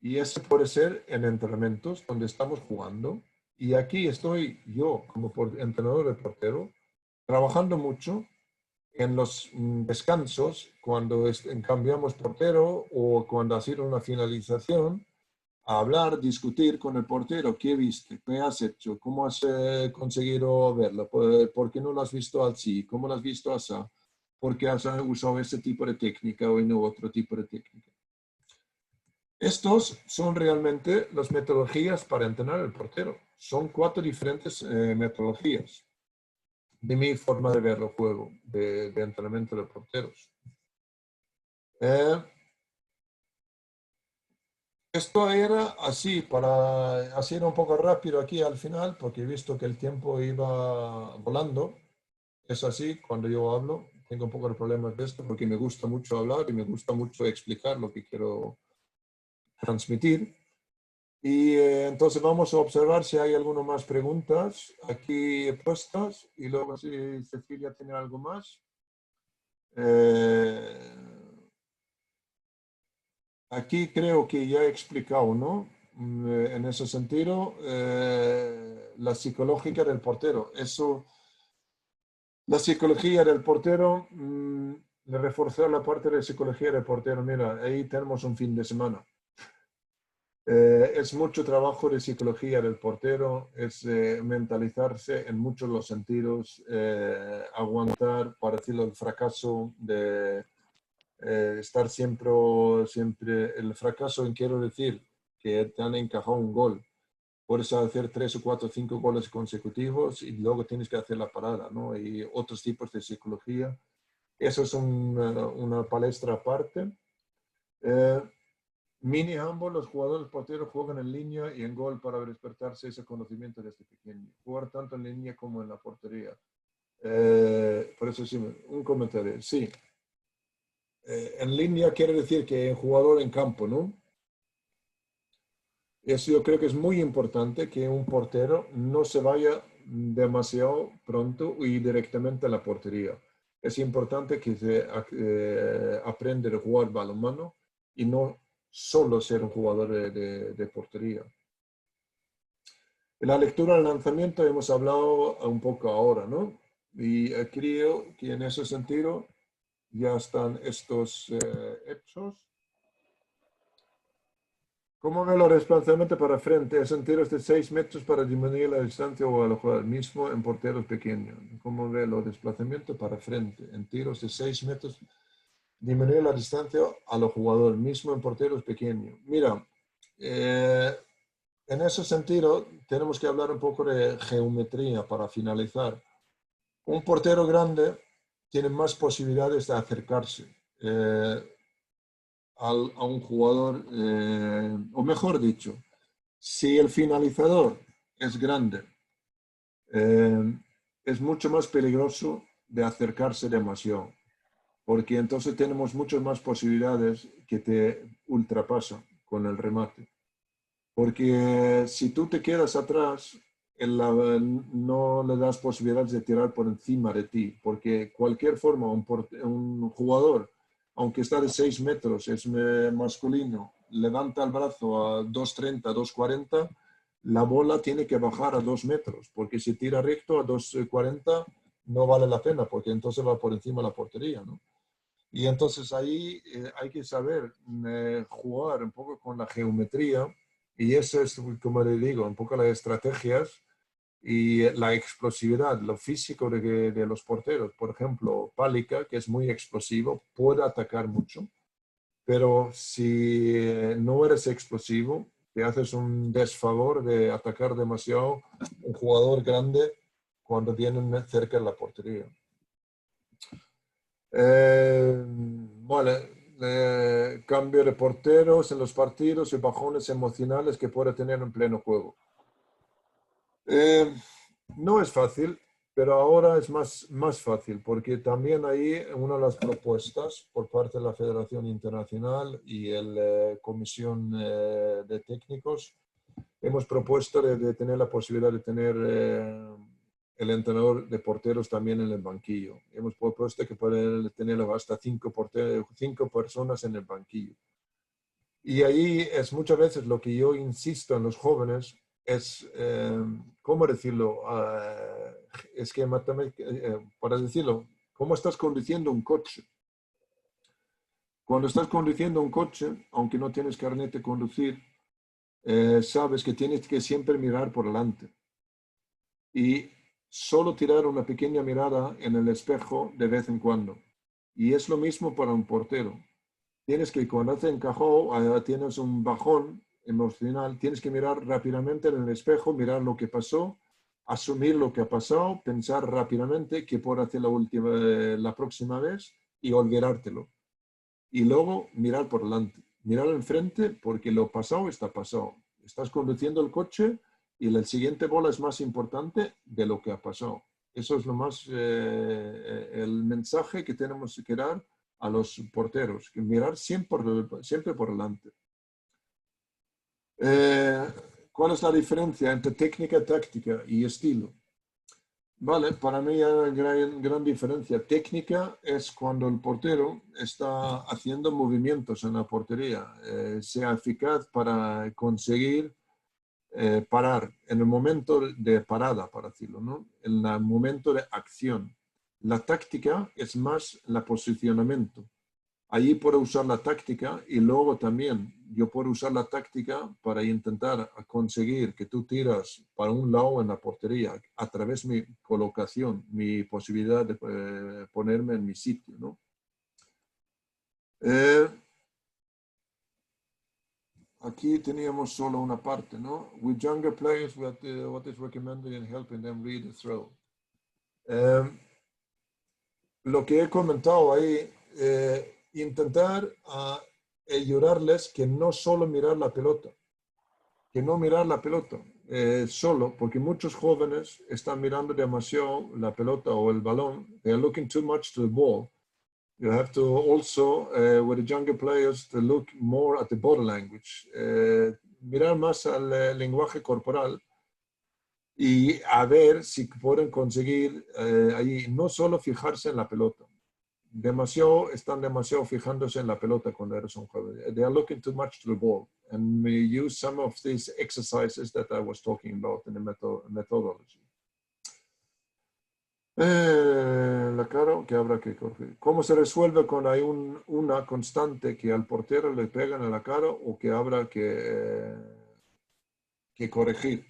[SPEAKER 2] Y eso puede ser en entrenamientos donde estamos jugando. Y aquí estoy yo, como entrenador de portero, trabajando mucho en los descansos, cuando cambiamos portero o cuando ha sido una finalización, a hablar, discutir con el portero, ¿qué viste? ¿Qué has hecho? ¿Cómo has conseguido verlo? ¿Por qué no lo has visto así? ¿Cómo lo has visto así? ¿Por qué has usado ese tipo de técnica o no otro tipo de técnica? Estos son realmente las metodologías para entrenar el portero. Son 4 diferentes metodologías de mi forma de ver el juego, de entrenamiento de porteros. Esto era así, para hacer un poco rápido aquí al final, porque he visto que el tiempo iba volando. Es así, cuando yo hablo, tengo un poco de problemas de esto, porque me gusta mucho hablar y me gusta mucho explicar lo que quiero transmitir. Y entonces vamos a observar si hay alguna más preguntas aquí puestas y luego si Cecilia tiene algo más. Aquí creo que ya he explicado, ¿no? En ese sentido, la psicológica del portero. Eso, la psicología del portero, le reforzar la parte de psicología del portero. Mira, ahí tenemos un fin de semana. Es mucho trabajo de psicología del portero, es mentalizarse en muchos los sentidos, aguantar, para decirlo, el fracaso de estar siempre, el fracaso, quiero decir, que te han encajado un gol. Puedes hacer 3 o 4 o 5 goles consecutivos y luego tienes que hacer la parada, ¿no? Y otros tipos de psicología. Eso es una palestra aparte. Mini handball, los jugadores porteros juegan en línea y en gol para despertarse ese conocimiento desde pequeño. Jugar tanto en línea como en la portería. Por eso sí, un comentario. Sí. En línea quiere decir que jugador en campo, ¿no? Eso yo creo que es muy importante, que un portero no se vaya demasiado pronto y directamente a la portería. Es importante que se aprenda a jugar balonmano y no solo ser un jugador de portería. En la lectura del lanzamiento hemos hablado un poco ahora, ¿no? Y creo que en ese sentido ya están estos hechos. ¿Cómo ve los desplazamientos para frente? Es en tiros de 6 metros para disminuir la distancia o al jugador mismo en porteros pequeños. ¿Cómo ve los desplazamientos para frente? En tiros de 6 metros, disminuir la distancia a los jugadores mismo en porteros pequeños. Mira, en ese sentido tenemos que hablar un poco de geometría para finalizar. Un portero grande tiene más posibilidades de acercarse a un jugador, o mejor dicho, si el finalizador es grande, es mucho más peligroso de acercarse demasiado, porque entonces tenemos muchas más posibilidades que te ultrapasan con el remate. Porque si tú te quedas atrás, no le das posibilidades de tirar por encima de ti, porque cualquier forma, un jugador, aunque está de 6 metros, es masculino, levanta el brazo a 2.30, 2.40, la bola tiene que bajar a 2 metros, porque si tira recto a 2.40 no vale la pena, porque entonces va por encima de la portería, ¿no? Y entonces ahí hay que saber jugar un poco con la geometría, y eso es, como le digo, un poco las estrategias y la explosividad, lo físico de los porteros. Por ejemplo, Pálica, que es muy explosivo, puede atacar mucho, pero si no eres explosivo, te haces un desfavor de atacar demasiado un jugador grande cuando vienen cerca de la portería. Vale, cambio de porteros en los partidos y bajones emocionales que puede tener en pleno juego. No es fácil, pero ahora es más fácil, porque también ahí una de las propuestas por parte de la Federación Internacional y la Comisión de Técnicos, hemos propuesto de tener la posibilidad de tener el entrenador de porteros también en el banquillo. Hemos propuesto que pueden tener hasta 5 personas en el banquillo. Y ahí es muchas veces lo que yo insisto en los jóvenes es, ¿cómo decirlo? Para decirlo, ¿cómo estás conduciendo un coche? Cuando estás conduciendo un coche, aunque no tienes carnet de conducir, sabes que tienes que siempre mirar por delante. Y solo tirar una pequeña mirada en el espejo de vez en cuando. Y es lo mismo para un portero. Tienes que, cuando te encajó, tienes un bajón emocional, tienes que mirar rápidamente en el espejo, mirar lo que pasó, asumir lo que ha pasado, pensar rápidamente qué puedo hacer la próxima vez y olvidártelo. Y luego mirar por delante, mirar enfrente porque lo pasado está pasado. Estás conduciendo el coche y la siguiente bola es más importante de lo que ha pasado. Eso es lo más, el mensaje que tenemos que dar a los porteros, que mirar siempre por delante. ¿Cuál es la diferencia entre técnica, táctica y estilo? Vale, para mí hay una gran diferencia. Técnica es cuando el portero está haciendo movimientos en la portería, sea eficaz para conseguir parar en el momento de parada, para decirlo, ¿no? En el momento de acción. La táctica es más el posicionamiento. Allí puedo usar la táctica y luego también yo puedo usar la táctica para intentar conseguir que tú tiras para un lado en la portería a través de mi colocación, mi posibilidad de ponerme en mi sitio, ¿no? Aquí teníamos solo una parte, ¿no? With younger players, what is recommended in helping them read the throw? Lo que he comentado ahí, intentar ayudarles que no solo mirar la pelota, que no mirar la pelota solo, porque muchos jóvenes están mirando demasiado la pelota o el balón. They are looking too much to the ball. You have to also, with the younger players, to look more at the body language. Mirar más al lenguaje corporal y a ver si pueden conseguir ahí no solo fijarse en la pelota. Están demasiado fijándose en la pelota cuando eres un joven. They are looking too much to the ball. And we use some of these exercises that I was talking about in the methodology. La cara que habrá que corregir. ¿Cómo se resuelve cuando hay una constante que al portero le pegan en la cara o que habrá que corregir?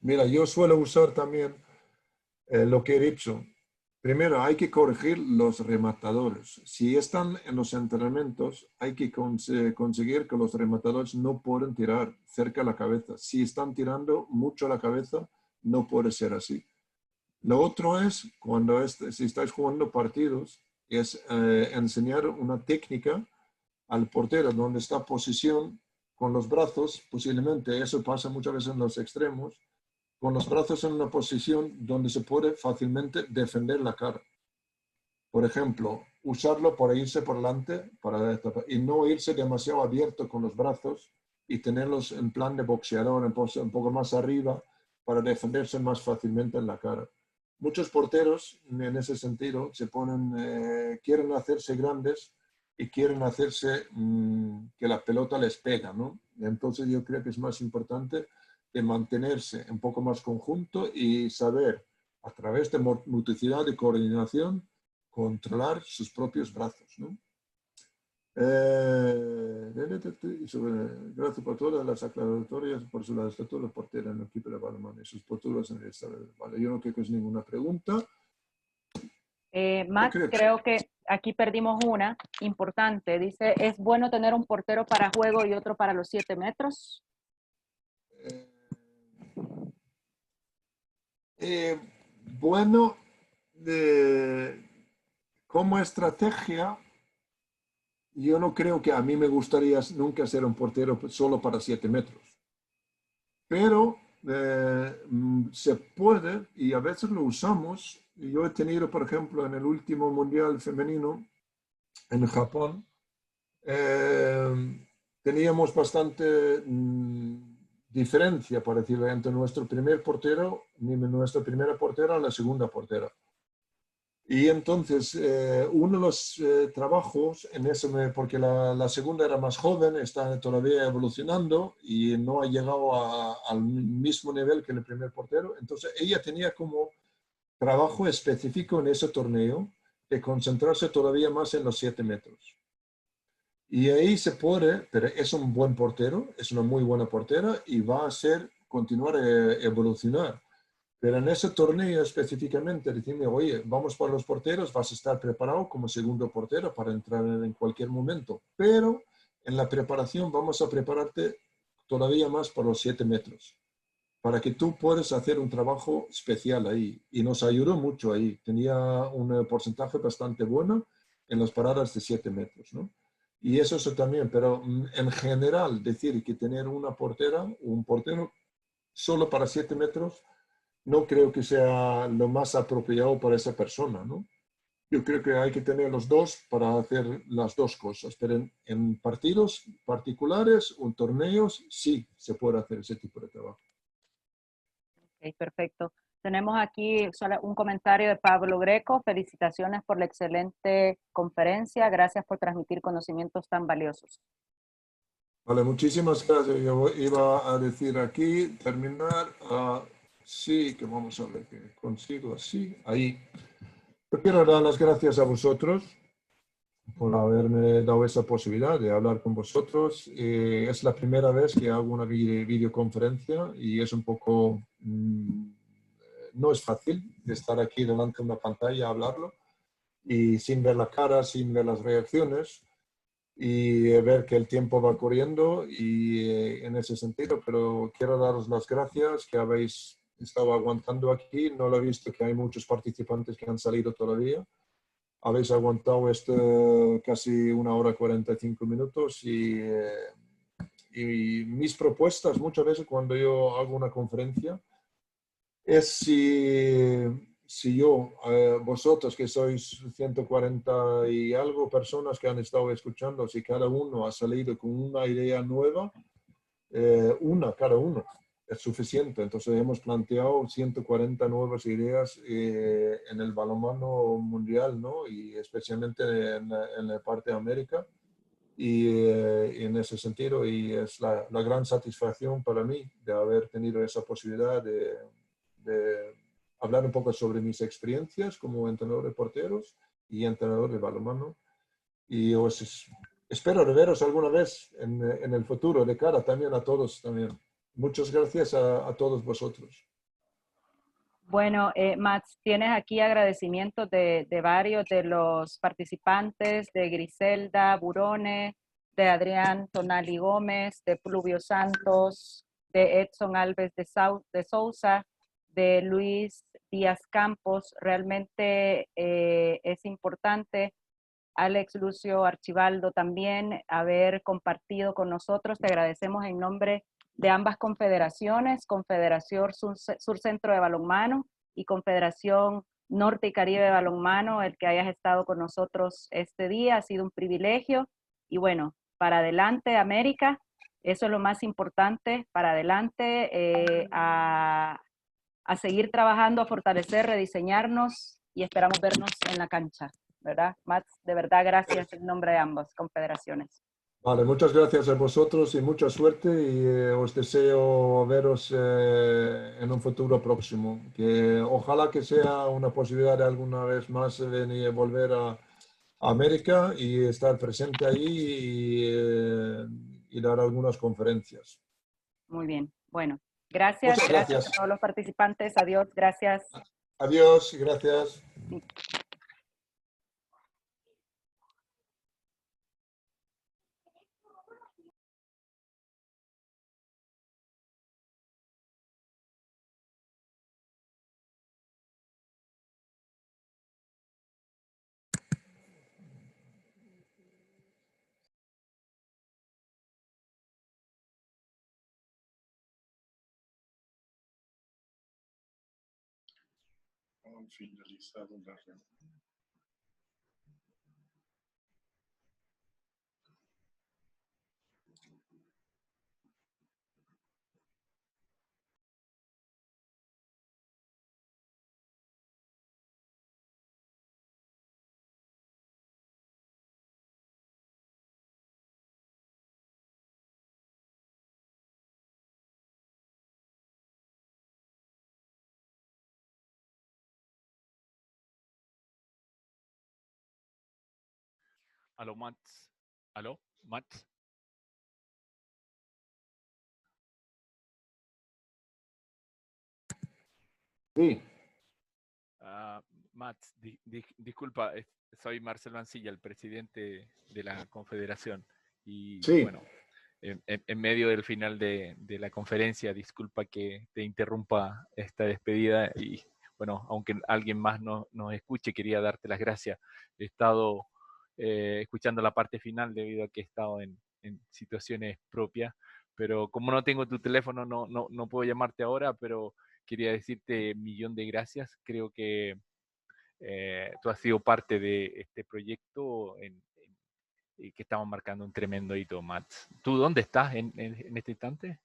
[SPEAKER 2] Mira, yo suelo usar también lo que he dicho. Primero, hay que corregir los rematadores. Si están en los entrenamientos, hay que conseguir que los rematadores no puedan tirar cerca de la cabeza. Si están tirando mucho a la cabeza, no puede ser así. Lo otro es, si estáis jugando partidos, es enseñar una técnica al portero donde está posición con los brazos, posiblemente, eso pasa muchas veces en los extremos, con los brazos en una posición donde se puede fácilmente defender la cara. Por ejemplo, usarlo para irse por delante y no irse demasiado abierto con los brazos y tenerlos en plan de boxeador, un poco más arriba, para defenderse más fácilmente en la cara. Muchos porteros, en ese sentido, quieren hacerse grandes y quieren hacerse que la pelota les pega, ¿no? Entonces yo creo que es más importante de mantenerse un poco más conjunto y saber, a través de motricidad y coordinación, controlar sus propios brazos, ¿no? Gracias por todas las aclaratorias, por su estatura portera en el equipo de balonmano y sus posturas en el estadio. Vale, yo no creo que es ninguna pregunta.
[SPEAKER 1] Max, creo que aquí perdimos una importante. Dice, ¿es bueno tener un portero para juego y otro para los 7 metros?
[SPEAKER 2] Bueno, como estrategia, yo no creo que a mí me gustaría nunca ser un portero solo para 7 metros. Pero se puede y a veces lo usamos. Yo he tenido, por ejemplo, en el último Mundial Femenino en Japón, teníamos bastante diferencia, por decirlo, entre nuestro primer portero, nuestra primera portera y la segunda portera. Y entonces, uno de los trabajos en eso, porque la segunda era más joven, está todavía evolucionando y no ha llegado al mismo nivel que el primer portero. Entonces, ella tenía como trabajo específico en ese torneo de concentrarse todavía más en los 7 metros. Y ahí se puede, pero es un buen portero, es una muy buena portera y va a continuar a evolucionar. Pero en ese torneo específicamente, decirme, oye, vamos por los porteros, vas a estar preparado como segundo portero para entrar en cualquier momento. Pero en la preparación vamos a prepararte todavía más por los 7 metros, para que tú puedas hacer un trabajo especial ahí. Y nos ayudó mucho ahí. Tenía un porcentaje bastante bueno en las paradas de 7 metros, ¿no? Y eso también, pero en general, decir que tener una portera, un portero solo para 7 metros, no creo que sea lo más apropiado para esa persona, ¿no? Yo creo que hay que tener los dos para hacer las dos cosas, pero en partidos particulares o en torneos sí se puede hacer ese tipo de trabajo.
[SPEAKER 1] Ok, perfecto. Tenemos aquí solo un comentario de Pablo Greco. Felicitaciones por la excelente conferencia. Gracias por transmitir conocimientos tan valiosos.
[SPEAKER 2] Vale, muchísimas gracias. Yo iba a decir aquí, terminar. Sí, que vamos a ver que consigo así. Ahí. Yo quiero dar las gracias a vosotros por haberme dado esa posibilidad de hablar con vosotros. Es la primera vez que hago una videoconferencia y es un poco... no es fácil estar aquí delante de una pantalla a hablarlo y sin ver la cara, sin ver las reacciones y ver que el tiempo va corriendo y en ese sentido, pero quiero daros las gracias que habéis estado aguantando aquí. No lo he visto que hay muchos participantes que han salido todavía. Habéis aguantado casi 1 hora 45 minutos y mis propuestas muchas veces cuando yo hago una conferencia es si yo, vosotros que sois 140 y algo personas que han estado escuchando, si cada uno ha salido con una idea nueva, cada uno, es suficiente. Entonces hemos planteado 140 nuevas ideas en el balonmano mundial, ¿no? Y especialmente en la parte de América. Y en ese sentido, y es la gran satisfacción para mí de haber tenido esa posibilidad de hablar un poco sobre mis experiencias como entrenador de porteros y entrenador de balonmano. Y os espero de veros alguna vez en el futuro, de cara también a todos también. Muchas gracias a todos vosotros.
[SPEAKER 1] Bueno, Mats, tienes aquí agradecimientos de varios de los participantes, de Griselda Burone, de Adrián Tonali Gómez, de Pluvio Santos, de Edson Alves de Sousa, de Luis Díaz Campos. Realmente es importante, Alex Lucio Archibaldo también, haber compartido con nosotros. Te agradecemos en nombre de ambas confederaciones, Confederación Sur Centro de Balonmano y Confederación Norte y Caribe de Balonmano, el que hayas estado con nosotros este día. Ha sido un privilegio. Y bueno, para adelante, América, eso es lo más importante, para adelante, a seguir trabajando, a fortalecer, rediseñarnos y esperamos vernos en la cancha, ¿verdad? Mats, de verdad, gracias en nombre de ambas confederaciones.
[SPEAKER 2] Vale, muchas gracias a vosotros y mucha suerte y os deseo veros en un futuro próximo. Que ojalá que sea una posibilidad de alguna vez más venir, volver a América y estar presente ahí y dar algunas conferencias.
[SPEAKER 1] Muy bien. Bueno, gracias.
[SPEAKER 2] Muchas
[SPEAKER 1] Gracias a
[SPEAKER 2] gracias.
[SPEAKER 1] todos los participantes. Adiós. Gracias.
[SPEAKER 2] Adiós, gracias.
[SPEAKER 3] Han finalizado la reunión.
[SPEAKER 4] Aló, Mats. Aló, Mats.
[SPEAKER 2] Sí,
[SPEAKER 4] Mats, disculpa, soy Marcelo Ancilla, el presidente de la Confederación. Y
[SPEAKER 2] sí.
[SPEAKER 4] bueno, en medio del final de la conferencia, disculpa que te interrumpa esta despedida. Y bueno, aunque alguien más no nos escuche, quería darte las gracias. He estado escuchando la parte final debido a que he estado en situaciones propias. Pero como no tengo tu teléfono, no puedo llamarte ahora, pero quería decirte un millón de gracias. Creo que tú has sido parte de este proyecto y que estamos marcando un tremendo hito, Mats. ¿Tú dónde estás en este instante?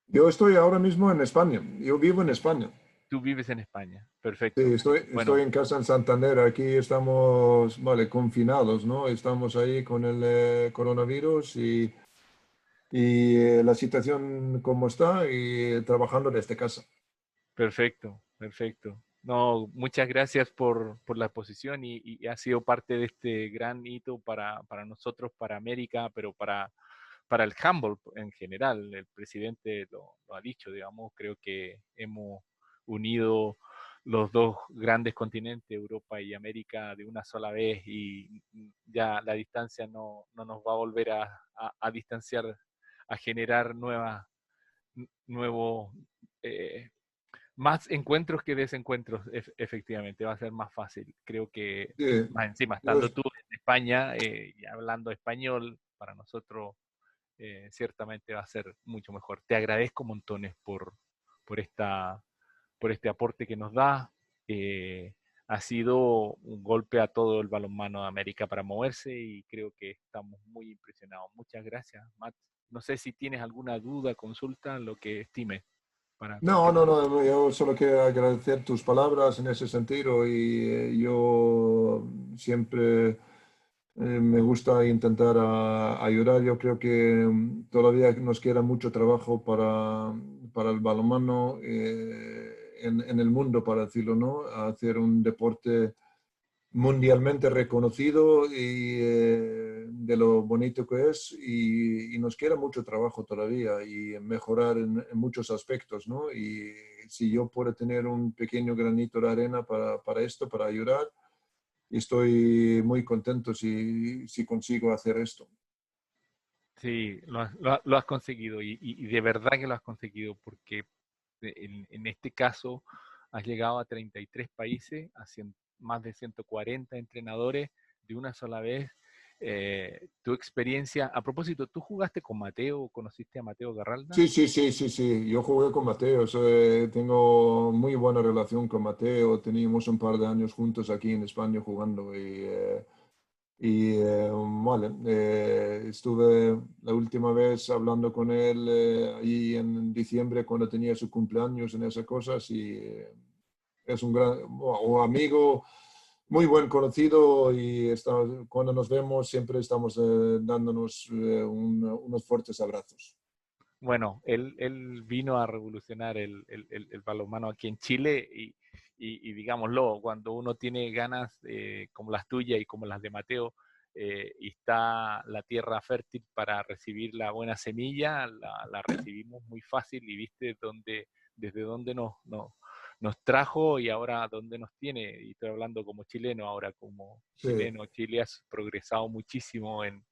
[SPEAKER 2] Yo estoy ahora mismo en España. Yo vivo en España.
[SPEAKER 4] Tú vives en España.
[SPEAKER 2] Sí,
[SPEAKER 4] Perfecto.
[SPEAKER 2] estoy
[SPEAKER 4] Bueno,
[SPEAKER 2] en casa en Santander. Aquí estamos, vale, confinados, ¿no? Estamos ahí con el coronavirus y la situación como está y trabajando desde casa.
[SPEAKER 4] perfecto, perfecto. No, muchas gracias por la exposición y ha sido parte de este gran hito para nosotros, para América, pero para el handball en general. El presidente lo ha dicho, digamos, creo que hemos unido los dos grandes continentes, Europa y América, de una sola vez y ya la distancia no nos va a volver a distanciar, a generar nuevos, eh, más encuentros que desencuentros, efectivamente, va a ser más fácil. Creo que
[SPEAKER 2] Sí,
[SPEAKER 4] más encima,
[SPEAKER 2] yo
[SPEAKER 4] estando tú en España y hablando español, para nosotros ciertamente va a ser mucho mejor. Te agradezco montones por, esta, por este aporte que nos da. Ha sido un golpe a todo el balonmano de América para moverse y creo que estamos muy impresionados. Muchas gracias, Matt. No sé si tienes alguna duda, consulta, lo que estimes. para
[SPEAKER 2] No,
[SPEAKER 4] cualquier...
[SPEAKER 2] yo solo quiero agradecer tus palabras en ese sentido y yo siempre me gusta intentar ayudar. Yo creo que todavía nos queda mucho trabajo para el balonmano en el mundo, para decirlo, ¿no? Hacer un deporte mundialmente reconocido y de lo bonito que es y nos queda mucho trabajo todavía y mejorar en muchos aspectos, ¿no? Y si yo puedo tener un pequeño granito de arena para esto, para ayudar, estoy muy contento si consigo hacer esto.
[SPEAKER 4] Sí, lo has conseguido y de verdad que lo has conseguido porque en este caso has llegado a 33 países, a más de 140 entrenadores de una sola vez. Tu experiencia, a propósito, ¿tú jugaste con Mateo? ¿Conociste a Mateo Garralda?
[SPEAKER 2] Sí. Yo jugué con Mateo. Tengo muy buena relación con Mateo. Teníamos un par de años juntos aquí en España jugando vale, estuve la última vez hablando con él ahí en diciembre cuando tenía su cumpleaños en esas cosas y es un gran amigo, muy buen conocido y cuando nos vemos siempre estamos dándonos unos fuertes abrazos.
[SPEAKER 4] Bueno, él vino a revolucionar el balonmano aquí en Chile y digámoslo, cuando uno tiene ganas como las tuyas y como las de Mateo, y está la tierra fértil para recibir la buena semilla, la recibimos muy fácil y viste desde dónde nos trajo y ahora dónde nos tiene. Y estoy hablando como chileno, ahora como
[SPEAKER 2] Sí,
[SPEAKER 4] chileno. Chile ha progresado muchísimo en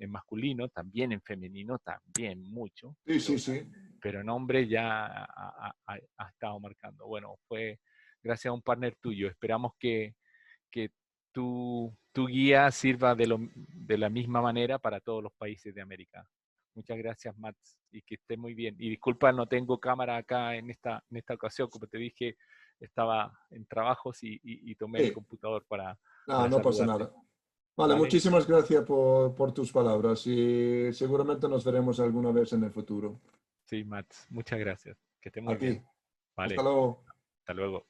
[SPEAKER 4] masculino, también en femenino, también mucho,
[SPEAKER 2] sí.
[SPEAKER 4] pero en hombre ya ha estado marcando. Bueno, fue gracias a un partner tuyo. Esperamos que tu guía sirva de la misma manera para todos los países de América. Muchas gracias, Mats, y que esté muy bien. Y disculpa, no tengo cámara acá en esta ocasión, como te dije, estaba en trabajos y tomé el
[SPEAKER 2] Sí.
[SPEAKER 4] computador
[SPEAKER 2] No pasa
[SPEAKER 4] saludarte.
[SPEAKER 2] nada. Vale,
[SPEAKER 4] ¿Vale?
[SPEAKER 2] muchísimas gracias por tus palabras y seguramente nos veremos alguna vez en el futuro.
[SPEAKER 4] Sí, Mats, muchas gracias. Que esté
[SPEAKER 2] A
[SPEAKER 4] muy bien.
[SPEAKER 2] ti. Hasta
[SPEAKER 4] Vale,
[SPEAKER 2] luego.
[SPEAKER 4] hasta luego.